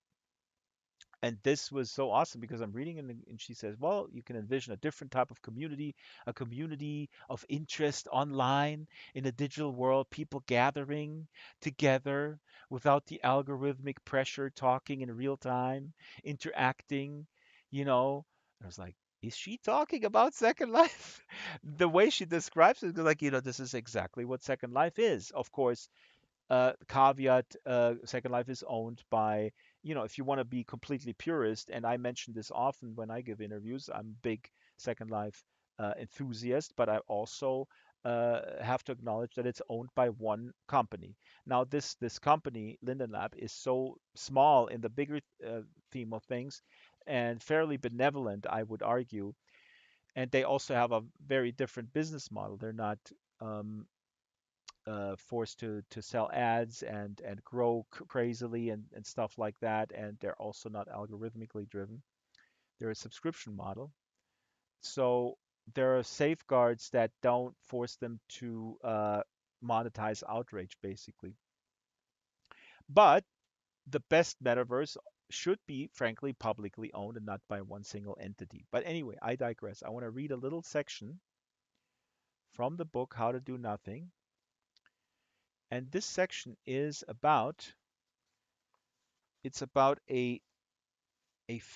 and this was so awesome because I'm reading and she says, well, you can envision a different type of community, a community of interest online in a digital world, people gathering together without the algorithmic pressure, talking in real time, interacting, you know. I was like, is she talking about Second Life? The way she describes it is like, this is exactly what Second Life is. Of course, caveat, Second Life is owned by, if you want to be completely purist, and I mention this often when I give interviews, I'm a big Second Life enthusiast, but I also have to acknowledge that it's owned by one company. Now, this company, Linden Lab, is so small in the bigger theme of things and fairly benevolent, I would argue. And they also have a very different business model. They're not um, forced to sell ads and grow crazily and stuff like that. And they're also not algorithmically driven. They're a subscription model. So there are safeguards that don't force them to monetize outrage, basically. But the best metaverse should be, frankly, publicly owned and not by one single entity. But anyway, I digress. I want to read a little section from the book, How to Do Nothing. And this section is about it's about a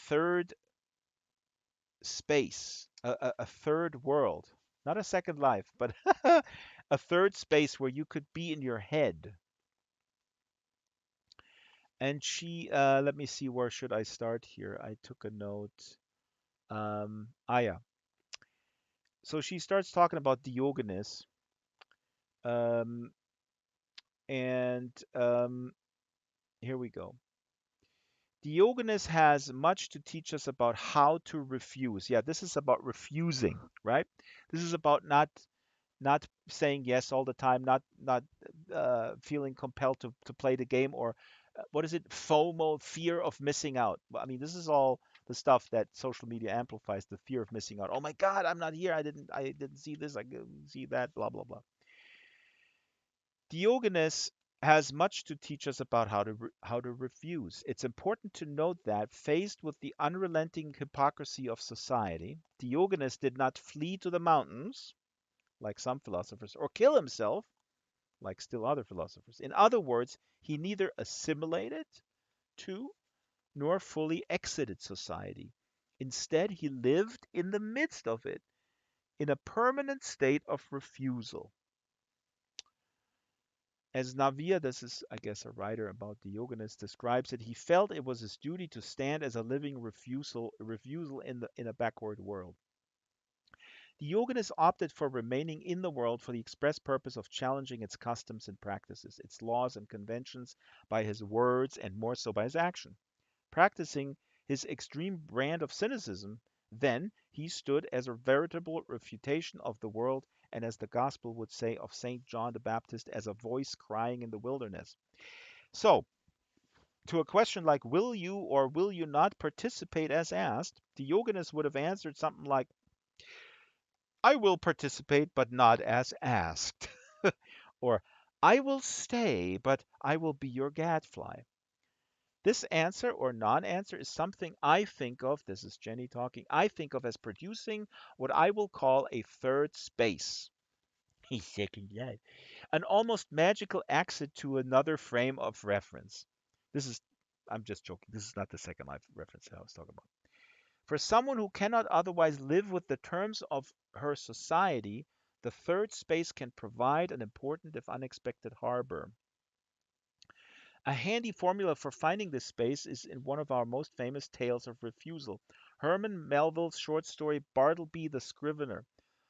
third space, a third world, not a second life, but a third space where you could be in your head. And let me see, where should I start here? I took a note. Yeah. So she starts talking about Diogenes, um, and here we go. Diogenes has much to teach us about how to refuse. Yeah, this is about refusing, right? This is about not saying yes all the time, not feeling compelled to play the game, or what is it, FOMO, fear of missing out. I mean, this is all the stuff that social media amplifies, the fear of missing out. Oh my God, I'm not here. I didn't see this. I didn't see that. Blah blah blah. Diogenes has much to teach us about how to refuse. It's important to note that, faced with the unrelenting hypocrisy of society, Diogenes did not flee to the mountains, like some philosophers, or kill himself, like still other philosophers. In other words, he neither assimilated to nor fully exited society. Instead, he lived in the midst of it, in a permanent state of refusal. As Navia, this is, I guess, a writer about Diogenes, describes it, he felt it was his duty to stand as a living refusal in a backward world. Diogenes opted for remaining in the world for the express purpose of challenging its customs and practices, its laws and conventions, by his words and more so by his action. Practicing his extreme brand of cynicism, then, he stood as a veritable refutation of the world, and, as the Gospel would say of St. John the Baptist, as a voice crying in the wilderness. So, to a question like, will you or will you not participate as asked, Diogenes would have answered something like, I will participate, but not as asked. Or, I will stay, but I will be your gadfly. This answer or non-answer is something I think of, this is Jenny talking, I think of as producing what I will call a third space. He's second life. An almost magical exit to another frame of reference. This is, I'm just joking, this is not the Second Life reference that I was talking about. For someone who cannot otherwise live with the terms of her society, the third space can provide an important, if unexpected, harbor. A handy formula for finding this space is in one of our most famous tales of refusal, Herman Melville's short story Bartleby the Scrivener.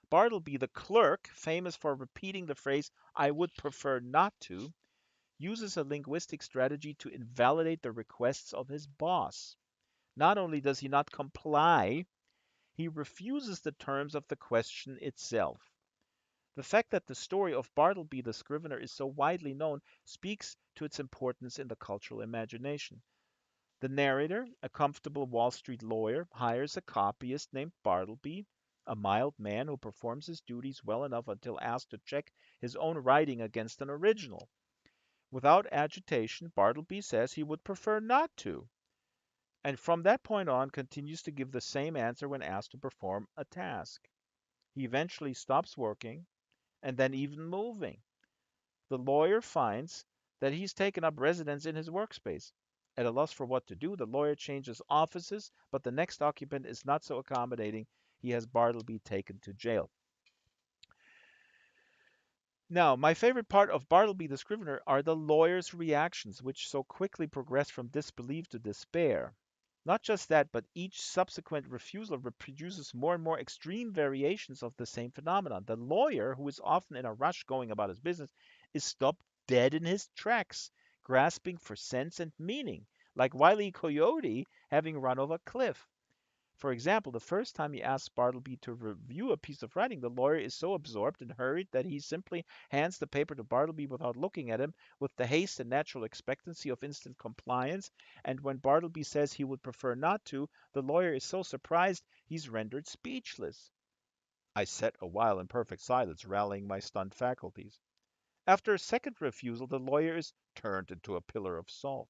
Bartleby the clerk, famous for repeating the phrase, I would prefer not to, uses a linguistic strategy to invalidate the requests of his boss. Not only does he not comply, he refuses the terms of the question itself. The fact that the story of Bartleby the Scrivener is so widely known speaks to its importance in the cultural imagination. The narrator, a comfortable Wall Street lawyer, hires a copyist named Bartleby, a mild man who performs his duties well enough until asked to check his own writing against an original. Without agitation, Bartleby says he would prefer not to, and from that point on continues to give the same answer when asked to perform a task. He eventually stops working and then even moving. The lawyer finds that he's taken up residence in his workspace. At a loss for what to do, the lawyer changes offices, but the next occupant is not so accommodating. He has Bartleby taken to jail. Now, my favorite part of Bartleby the Scrivener are the lawyer's reactions, which so quickly progress from disbelief to despair. Not just that, but each subsequent refusal reproduces more and more extreme variations of the same phenomenon. The lawyer, who is often in a rush going about his business, is stopped dead in his tracks, grasping for sense and meaning, like Wile E. Coyote having run over a cliff. For example, the first time he asks Bartleby to review a piece of writing, the lawyer is so absorbed and hurried that he simply hands the paper to Bartleby without looking at him, with the haste and natural expectancy of instant compliance. And when Bartleby says he would prefer not to, the lawyer is so surprised he's rendered speechless. I sat a while in perfect silence, rallying my stunned faculties. After a second refusal, the lawyer is turned into a pillar of salt,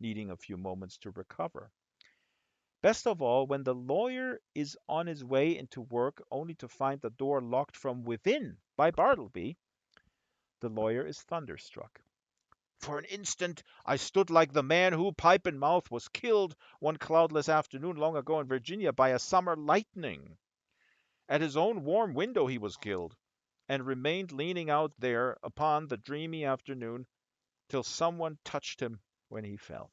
needing a few moments to recover. Best of all, when the lawyer is on his way into work only to find the door locked from within by Bartleby, the lawyer is thunderstruck. For an instant, I stood like the man who, pipe in mouth, was killed one cloudless afternoon long ago in Virginia by a summer lightning. At his own warm window he was killed, and remained leaning out there upon the dreamy afternoon till someone touched him when he fell.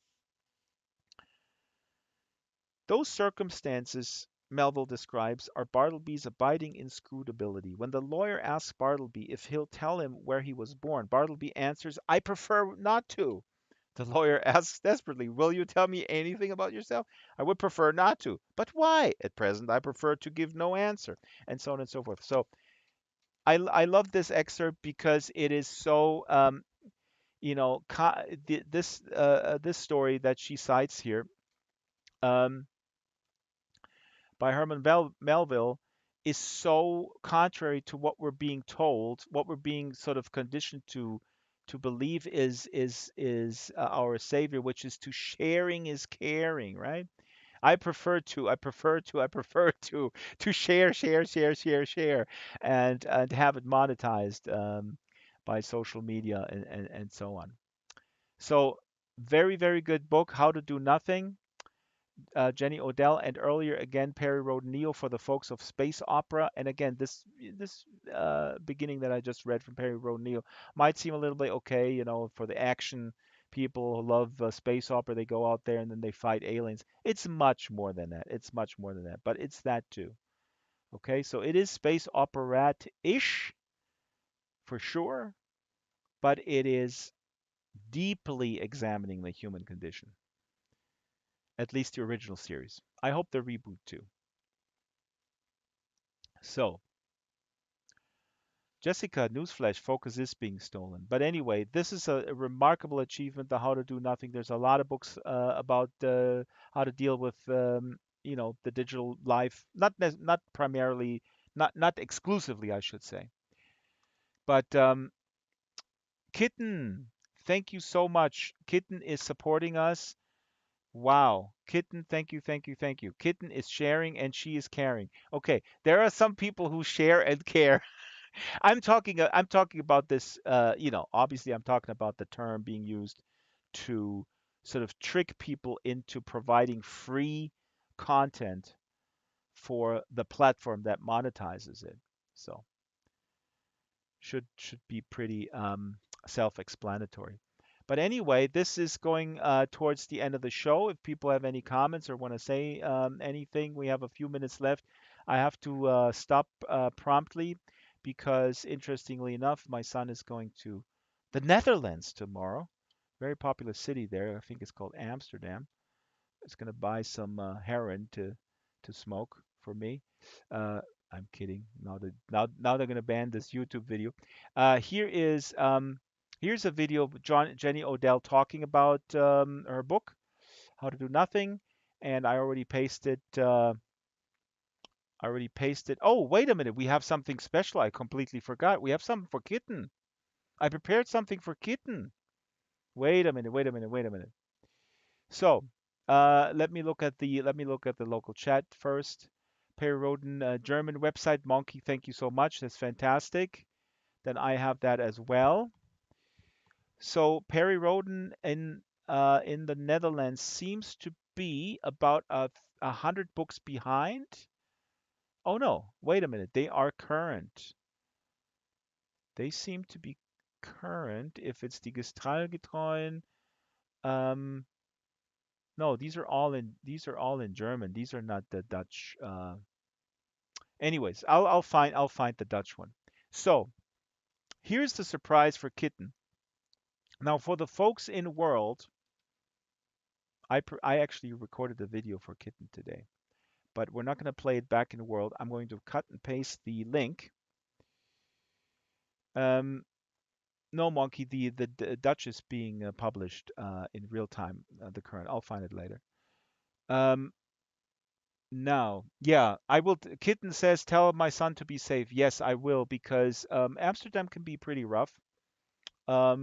Those circumstances Melville describes are Bartleby's abiding inscrutability. When the lawyer asks Bartleby if he'll tell him where he was born, Bartleby answers, I prefer not to. The lawyer asks desperately, will you tell me anything about yourself? I would prefer not to. But why? At present, I prefer to give no answer, and so on and so forth. So I love this excerpt because it is so, this story that she cites here. By Herman Melville is so contrary to what we're being told, what we're being sort of conditioned to believe is our savior, which is to sharing is caring, right? I prefer to share, and have it monetized by social media and so on. So very, very good book, How to Do Nothing. Jenny Odell, and earlier again Perry wrote Neo for the folks of space opera. And again, this beginning that I just read from Perry wrote Neo might seem a little bit okay, for the action people who love space opera. They go out there and then they fight aliens. It's much more than that. It's much more than that, but it's that too. Okay, so it is space opera-ish for sure, but it is deeply examining the human condition. At least the original series. I hope the reboot too. So, Jessica, newsflash, focus is being stolen. But anyway, this is a remarkable achievement, the How to Do Nothing. There's a lot of books about how to deal with, the digital life. Not primarily, not exclusively, I should say. But Kitten, thank you so much. Kitten is supporting us. Wow. Kitten, thank you, thank you, thank you. Kitten is sharing and she is caring. Okay, there are some people who share and care. I'm talking about this, obviously I'm talking about the term being used to sort of trick people into providing free content for the platform that monetizes it. So should be pretty self-explanatory. But anyway, this is going towards the end of the show. If people have any comments or want to say anything, we have a few minutes left. I have to stop promptly because, interestingly enough, my son is going to the Netherlands tomorrow. Very popular city there. I think it's called Amsterdam. It's going to buy some heroin to smoke for me. Uh, I'm kidding. Now they're going to ban this YouTube video. Here's a video of Jenny Odell talking about her book, how to do nothing, and I already pasted. Oh, wait a minute. We have something special. I completely forgot. We have something for Kitten. I prepared something for Kitten. Wait a minute. Wait a minute. Wait a minute. So, let me look at the local chat first. Perry Roden, German website. Monkey, thank you so much. That's fantastic. Then I have that as well. So Perry Roden in the Netherlands seems to be about 100 books behind. Oh no, wait a minute. They are current. They seem to be current. If it's die Gestrallgetreuen, no, these are all in German. These are not the Dutch. Anyways, I'll find the Dutch one. So here's the surprise for Kitten. Now for the folks in World, I actually recorded a video for Kitten today, but we're not going to play it back in World. I'm going to cut and paste the link. No, Monkey, the Dutch is being published in real time, the current. I'll find it later. Now, yeah, I will. Kitten says, tell my son to be safe. Yes, I will, because Amsterdam can be pretty rough. I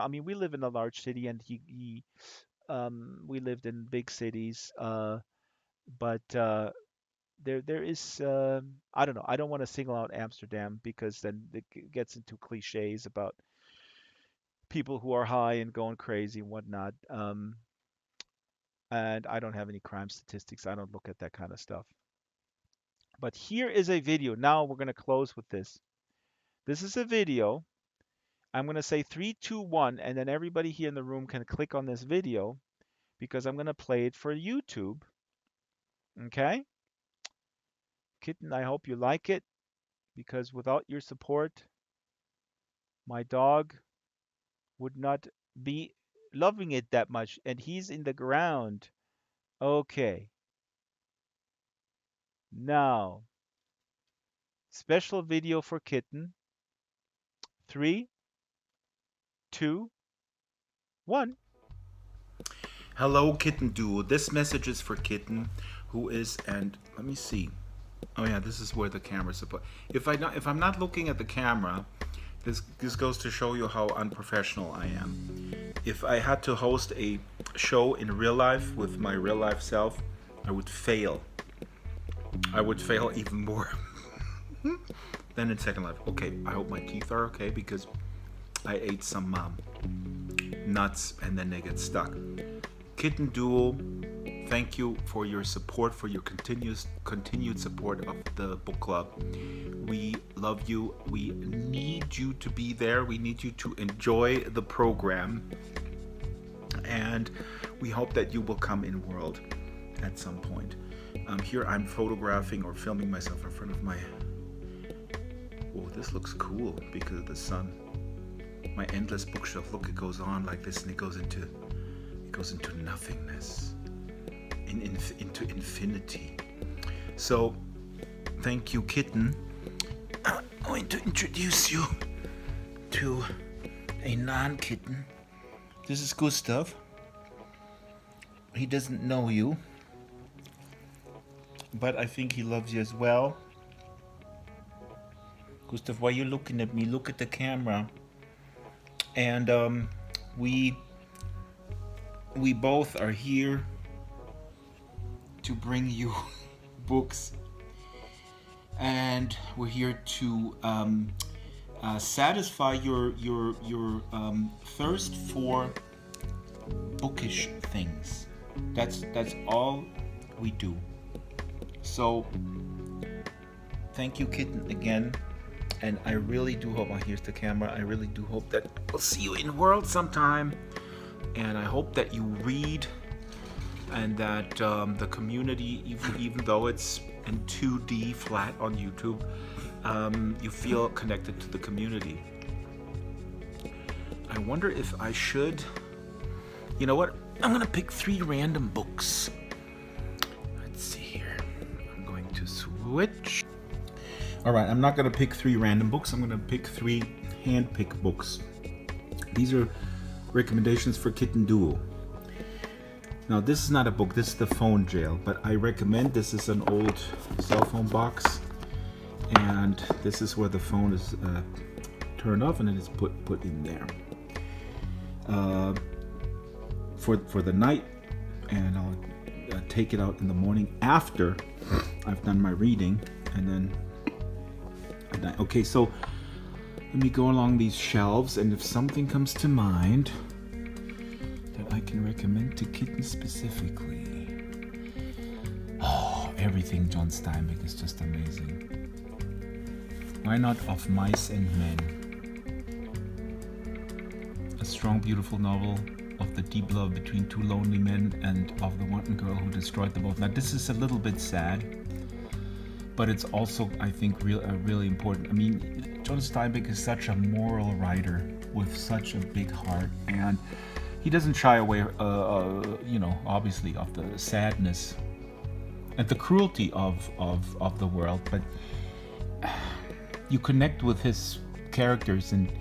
mean, we live in a large city, and we lived in big cities, but there is, I don't know. I don't want to single out Amsterdam because then it gets into cliches about people who are high and going crazy and whatnot. And I don't have any crime statistics. I don't look at that kind of stuff. But here is a video. Now we're going to close with this. This is a video. I'm going to say 3, 2, 1, and then everybody here in the room can click on this video because I'm going to play it for YouTube. Okay? Kitten, I hope you like it, because without your support, my dog would not be loving it that much, and he's in the ground. Okay. Now, special video for Kitten. 3, 2, 1. Hello, Kitten Duo. This message is for Kitten, who is, and let me see. Oh yeah, this is where the camera's supposed. If I'm not looking at the camera, this goes to show you how unprofessional I am. If I had to host a show in real life with my real life self, I would fail. I would fail even more than in Second Life. Okay, I hope my teeth are okay because I ate some nuts and then they get stuck. Kitten Duo, thank you for your support, for your continued support of the book club. We love you. We need you to be there. We need you to enjoy the program. And we hope that you will come in World at some point. Here I'm photographing or filming myself in front of my... Oh, this looks cool because of the sun. My endless bookshelf. Look, it goes on like this and it goes into nothingness. Into infinity. So, thank you, Kitten. I'm going to introduce you to a non-kitten. This is Gustav. He doesn't know you, but I think he loves you as well. Gustav, why are you looking at me? Look at the camera. And we both are here to bring you books, and we're here to satisfy your thirst for bookish things. That's all we do. So thank you, Kitten, again, and I really do hope, here's the camera, I really do hope that we'll see you in World sometime, and I hope that you read, and that the community, even though it's in 2D flat on YouTube, you feel connected to the community. I wonder if I should, you know what, I'm gonna pick 3 random books. Let's see here, I'm going to switch. Alright, I'm not gonna pick 3 random books, I'm gonna pick 3 hand-picked books. These are recommendations for Kitten Duo. Now, this is not a book, this is the phone jail, but I recommend this is an old cell phone box, and this is where the phone is turned off and then it's put in there for the night, and I'll take it out in the morning after I've done my reading, and then at night. Okay, so let me go along these shelves, and if something comes to mind that I can recommend to kittens specifically. Oh, everything John Steinbeck is just amazing. Why not Of Mice and Men? A strong, beautiful novel of the deep love between two lonely men and of the wanton girl who destroyed them both. Now, this is a little bit sad, but it's also, I think, really important. I mean, John Steinbeck is such a moral writer with such a big heart, and he doesn't shy away, obviously, of the sadness and the cruelty of the world, but you connect with his characters and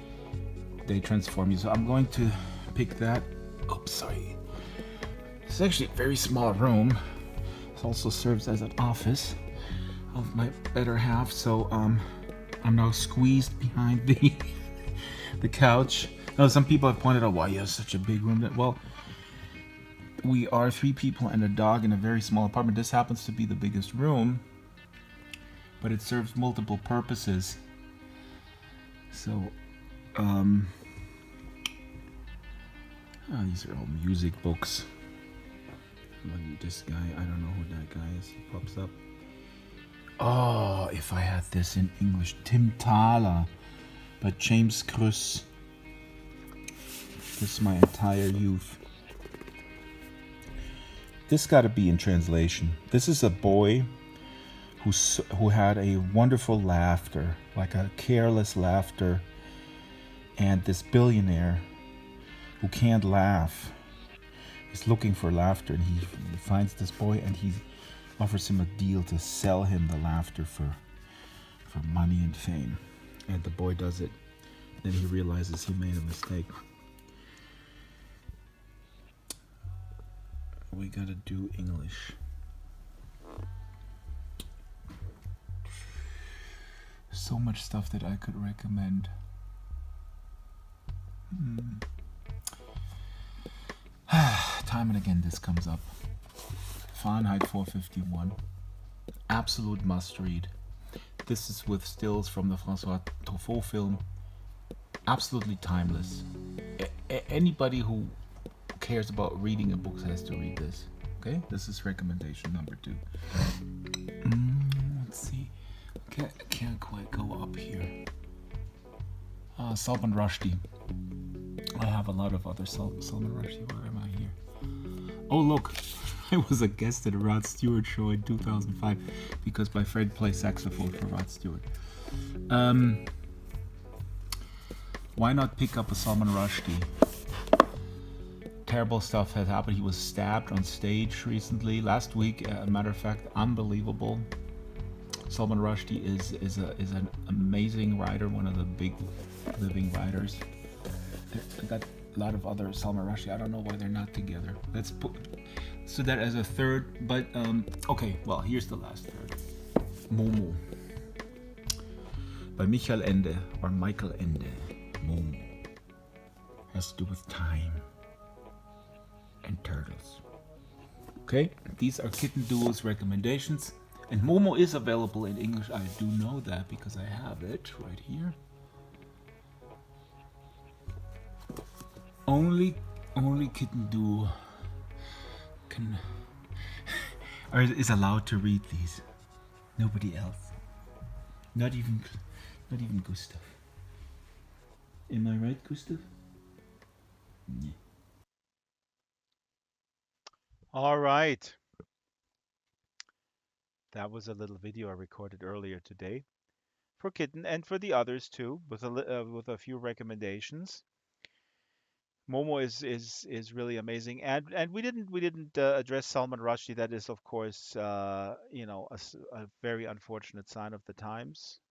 they transform you. So I'm going to pick that. Oops, sorry. It's actually a very small room. It also serves as an office of my better half. So I'm now squeezed behind the couch. Now, some people have pointed out why you have such a big room. Well, we are 3 people and a dog in a very small apartment. This happens to be the biggest room, but it serves multiple purposes. So, these are all music books. Look at this guy. I don't know who that guy is. He pops up. Oh, if I had this in English. Tim Thaler by James Krüss. This is my entire youth. This got to be in translation. This is a boy who had a wonderful laughter, like a careless laughter, and this billionaire who can't laugh is looking for laughter, and he finds this boy and he offers him a deal to sell him the laughter for money and fame, and the boy does it. Then he realizes he made a mistake. We gotta do English. So much stuff that I could recommend. Time and again this comes up. Fahrenheit 451. Absolute must read. This is with stills from the François Truffaut film. Absolutely timeless. Anybody who cares about reading a book has to read this. Okay, this is recommendation number 2. Let's see. Can't quite go up here. Salman Rushdie. I have a lot of other Salman Rushdie. Where am I here? Oh, look. I was a guest at a Rod Stewart show in 2005 because my friend plays saxophone for Rod Stewart. Why not pick up a Salman Rushdie? Terrible stuff has happened. He was stabbed on stage recently. Last week, a matter of fact, unbelievable. Salman Rushdie is an amazing writer, one of the big living writers. I got a lot of other Salman Rushdie. I don't know why they're not together. Let's put so that as a third. But okay, well, here's the last third. Momo by Michael Ende or Michael Ende. Momo has to do with time and turtles. Okay, these are Kitten Duo's recommendations, and Momo is available in English. I do know that because I have it right here. Only Kitten Duo can or is allowed to read these. Nobody else. Not even Gustav. Am I right, Gustav? Yeah. All right. That was a little video I recorded earlier today for Kitten and for the others too, with a few recommendations. Momo is really amazing, and we didn't address Salman Rushdie. That is, of course, a very unfortunate sign of the times.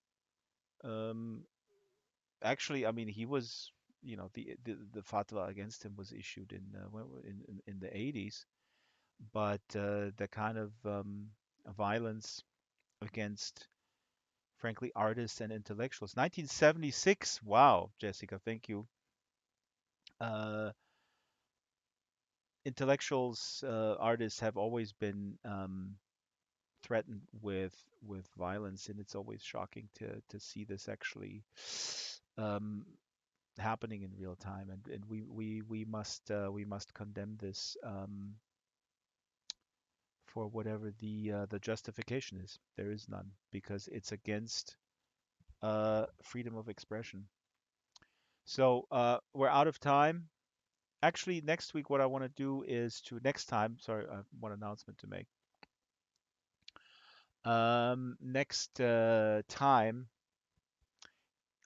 Um, Actually, I mean, he was, the fatwa against him was issued in the 80s. but the kind of violence against, frankly, artists and intellectuals. 1976. Wow, Jessica, thank you. Uh, Intellectuals, artists have always been threatened with violence, and it's always shocking to see this actually um, happening in real time. And we must condemn this for whatever the justification is. There is none because it's against freedom of expression. So we're out of time. Actually, next week, what I want to do is to next time. Sorry, I have one announcement to make. Next time,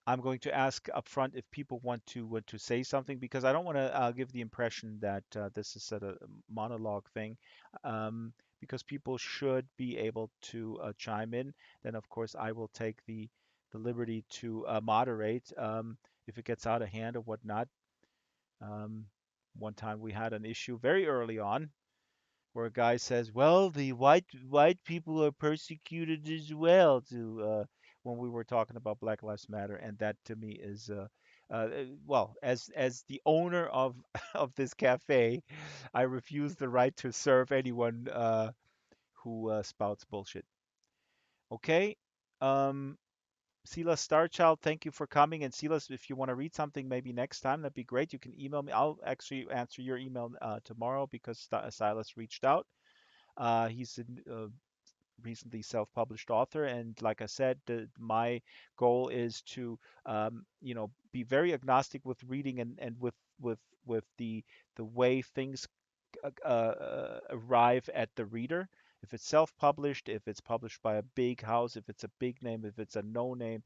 I'm going to ask upfront if people want to say something because I don't want to give the impression that this is a monologue thing. Because people should be able to chime in. Then, of course, I will take the liberty to moderate if it gets out of hand or whatnot. Um, One time we had an issue very early on where a guy says, "Well, the white people are persecuted as well." To when we were talking about Black Lives Matter, and that to me is well, as the owner of of this cafe, I refuse the right to serve anyone who spouts bullshit. Okay. Um, Silas Starchild, thank you for coming. And Silas, if you want to read something maybe next time, that'd be great. You can email me. I'll actually answer your email tomorrow because Silas reached out. He's a recently self-published author, and like I said, my goal is to, be very agnostic with reading and with the way things arrive at the reader. If it's self-published, if it's published by a big house, if it's a big name, if it's a no name,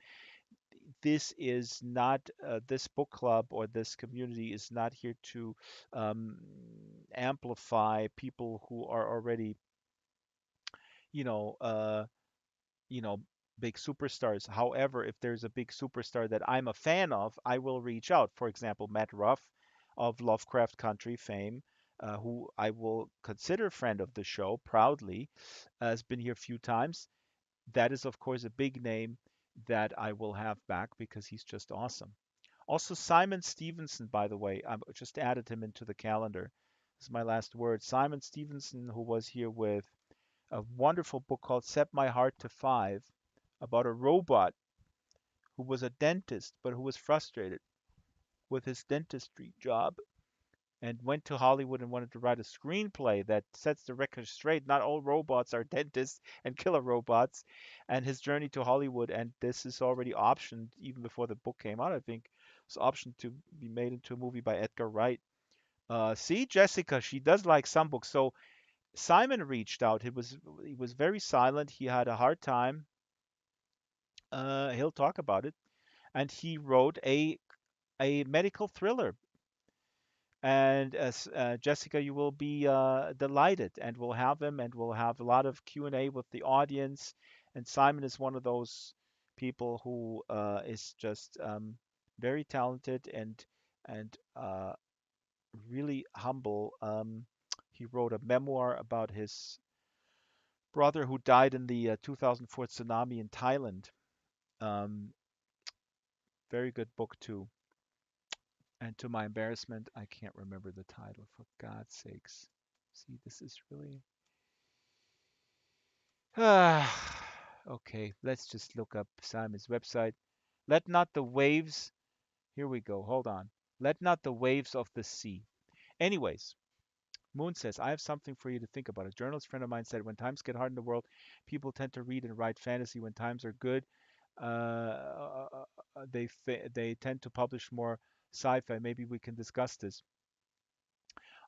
this is not this book club or this community is not here to um, amplify people who are already, you know, uh, you know, big superstars. However, if there's a big superstar that I'm a fan of, I will reach out. For example, Matt Ruff of Lovecraft Country fame, who I will consider friend of the show proudly, has been here a few times. That is, of course, a big name that I will have back because he's just awesome. Also, Simon Stevenson, by the way, I just added him into the calendar. This is my last word. Simon Stevenson, who was here with a wonderful book called Set My Heart to Five about a robot who was a dentist but who was frustrated with his dentistry job and went to Hollywood and wanted to write a screenplay that sets the record straight. Not all robots are dentists and killer robots, and his journey to Hollywood. And this is already optioned even before the book came out, I think. It's optioned to be made into a movie by Edgar Wright. See, Jessica, she does like some books. So Simon reached out. He was very silent. He had a hard time. He'll talk about it, and he wrote a medical thriller. And as Jessica, you will be delighted, and we'll have him, and we'll have a lot of Q&A with the audience. And Simon is one of those people who is just very talented and really humble. He wrote a memoir about his brother who died in the 2004 tsunami in Thailand. Um, Very good book too. And to my embarrassment, I can't remember the title, for God's sakes. See, this is really. Okay, let's just look up Simon's website. Let not the waves. Here we go. Hold on. Let not the waves of the sea. Anyways, Moon says, I have something for you to think about. A journalist friend of mine said, when times get hard in the world, people tend to read and write fantasy. When times are good, they tend to publish more sci-fi. Maybe we can discuss this.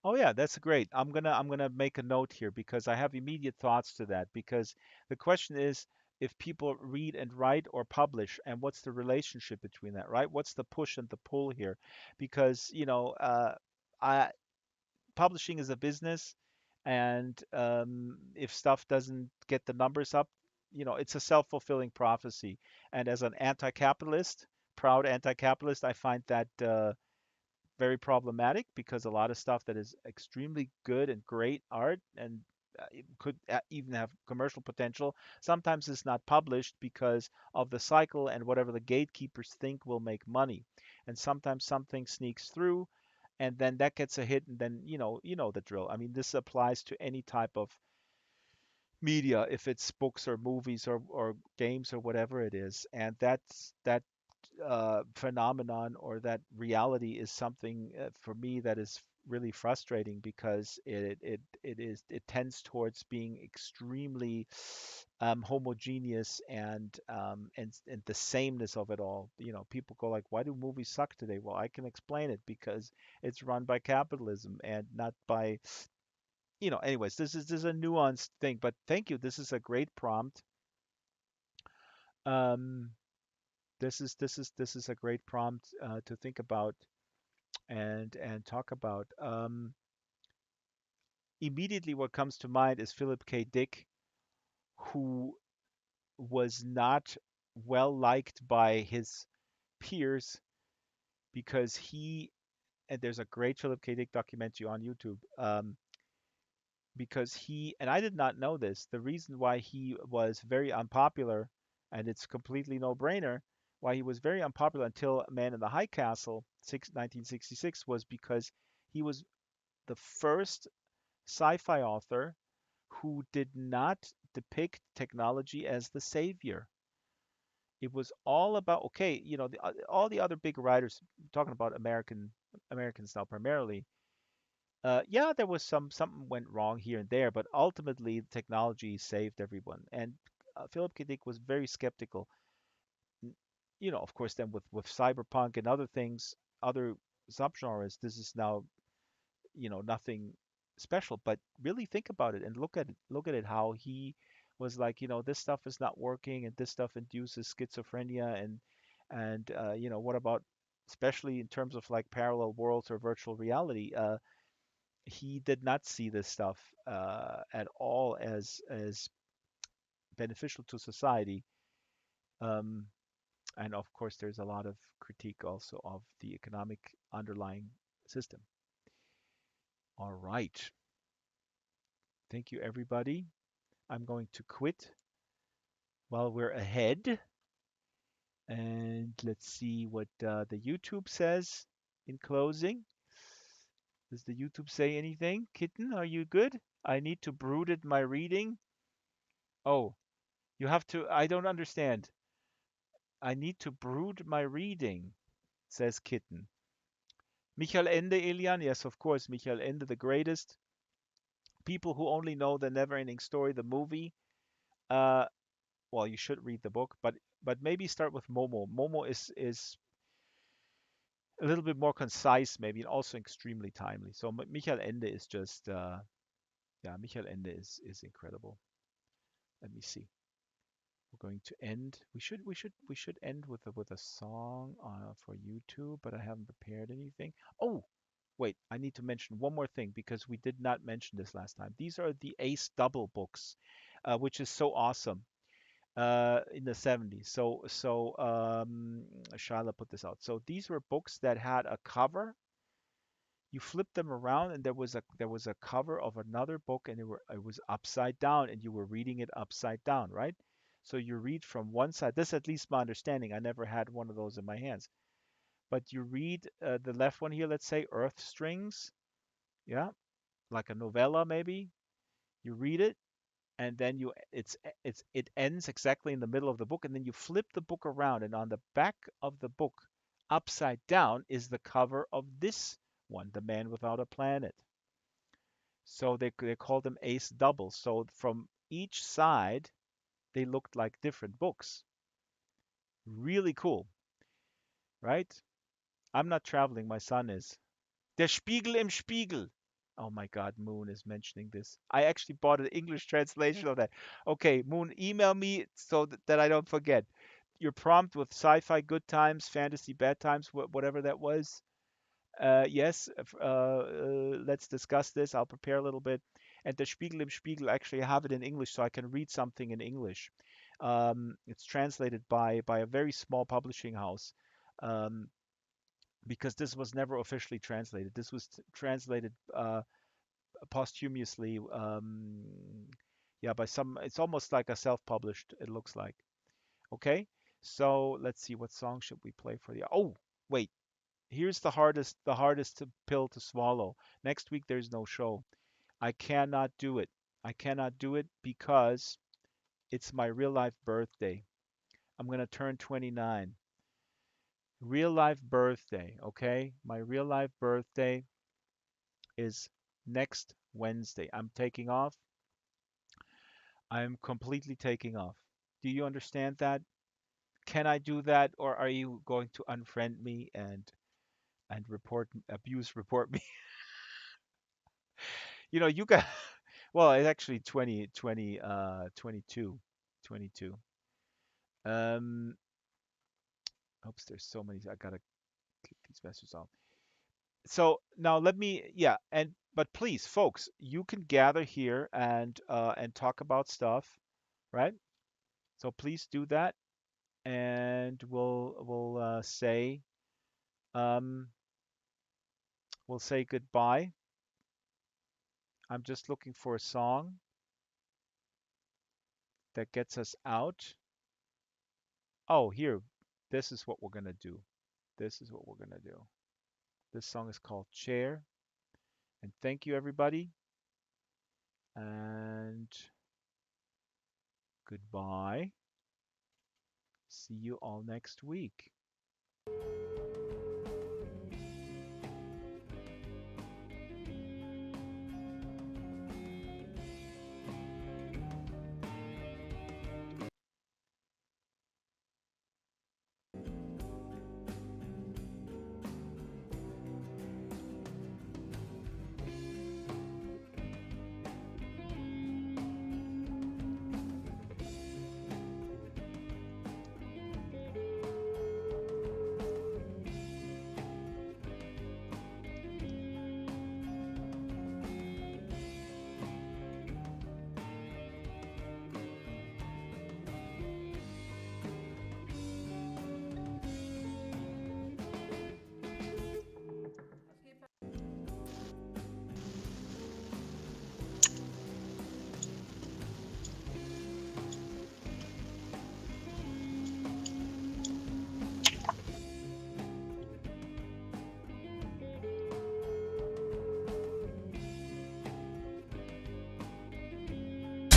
Oh yeah, that's great. I'm gonna make a note here because I have immediate thoughts to that. Because the question is if people read and write or publish, and what's the relationship between that, right? What's the push and the pull here? Because I publishing is a business, and if stuff doesn't get the numbers up, it's a self-fulfilling prophecy. And as an anti-capitalist, proud anti-capitalist, I find that very problematic because a lot of stuff that is extremely good and great art and it could even have commercial potential sometimes is not published because of the cycle and whatever the gatekeepers think will make money. And sometimes something sneaks through and then that gets a hit and then you know the drill. I mean, this applies to any type of media, if it's books or movies or games or whatever it is. And that phenomenon or that reality is something for me that is really frustrating because it tends towards being extremely homogeneous and the sameness of it all. People go like, why do movies suck today? Well, I can explain it because it's run by capitalism and not by anyways, this is a nuanced thing, but thank you. This is a great prompt. Um, this is a great prompt to think about and talk about. Immediately, what comes to mind is Philip K. Dick, who was not well liked by his peers because and there's a great Philip K. Dick documentary on YouTube. Because and I did not know this, the reason why he was very unpopular, and it's completely no-brainer, why he was very unpopular until Man in the High Castle, 1966, was because he was the first sci-fi author who did not depict technology as the savior. It was all about, okay, all the other big writers, talking about Americans now primarily, yeah, there was something went wrong here and there, but ultimately technology saved everyone. And Philip K. Dick was very skeptical. Of course, then with cyberpunk and other things, other subgenres, this is now nothing special. But really think about it and look at it how he was like, this stuff is not working and this stuff induces schizophrenia and what about especially in terms of like parallel worlds or virtual reality. He did not see this stuff at all as beneficial to society. Um, and of course, there's a lot of critique also of the economic underlying system. All right. Thank you, everybody. I'm going to quit while we're ahead. And let's see what the YouTube says in closing. Does the YouTube say anything? Kitten, are you good? I need to brood at my reading. Oh, you have to. I don't understand. I need to brood my reading, says Kitten. Michael Ende, Elian? Yes, of course, Michael Ende, the greatest. People who only know the never-ending story, the movie. Uh, well, you should read the book, but maybe start with Momo. Momo is a little bit more concise, maybe, and also extremely timely. So Michael Ende is just, yeah, Michael Ende is incredible. Let me see. We're going to end. We should end with a song for YouTube, but I haven't prepared anything. Oh, wait, I need to mention one more thing because we did not mention this last time. These are the Ace Double books, which is so awesome in the 70s. So Shyla put this out. So these were books that had a cover. You flip them around, and there was a cover of another book, and it was upside down, and you were reading it upside down, right? So you read from one side. This, is at least my understanding. I never had one of those in my hands. But you read the left one here. Let's say Earth Strings, yeah, like a novella maybe. You read it, and then it ends exactly in the middle of the book, and then you flip the book around, and on the back of the book, upside down, is the cover of this one, The Man Without a Planet. So they call them ace doubles. So from each side, they looked like different books. Really cool, right? I'm not traveling, my son is. Der Spiegel im Spiegel. Oh my God, Moon is mentioning this. I actually bought an English translation of that. Okay, Moon, email me so that I don't forget. Your prompt with sci-fi good times, fantasy bad times, whatever that was. Yes, let's discuss this. I'll prepare a little bit. And the Spiegel im Spiegel, actually, I have it in English, so I can read something in English. It's translated by a very small publishing house. Um, because this was never officially translated. This was translated posthumously, yeah, by some. It's almost like a self-published. It looks like. Okay, so let's see. What song should we play for the? Oh, wait. Here's the hardest pill to swallow. Next week there's no show. I cannot do it. I cannot do it because it's my real life birthday. I'm gonna turn 29. Real life birthday, okay? My real life birthday is next Wednesday. I'm taking off. I'm completely taking off. Do you understand that? Can I do that, or are you going to unfriend me and report me? You got well, it's actually 22. 22. Um, oops, there's so many. I gotta keep these messages off. So now let me, yeah, but please, folks, you can gather here and talk about stuff, right? So please do that, and um we'll say goodbye. I'm just looking for a song that gets us out. Oh, here, this is what we're gonna do. This is what we're gonna do. This song is called Chair. And thank you, everybody. And goodbye. See you all next week.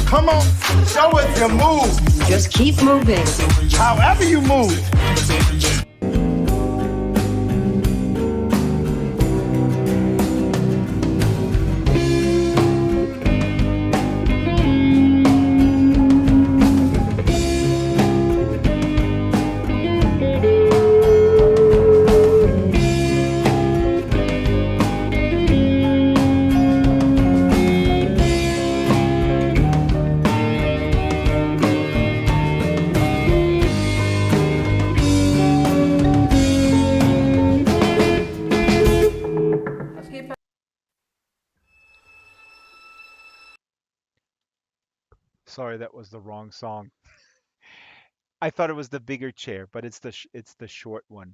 Come on, show us your move. Just keep moving. However you move. Sorry, that was the wrong song. I thought it was the bigger chair, but it's the short one.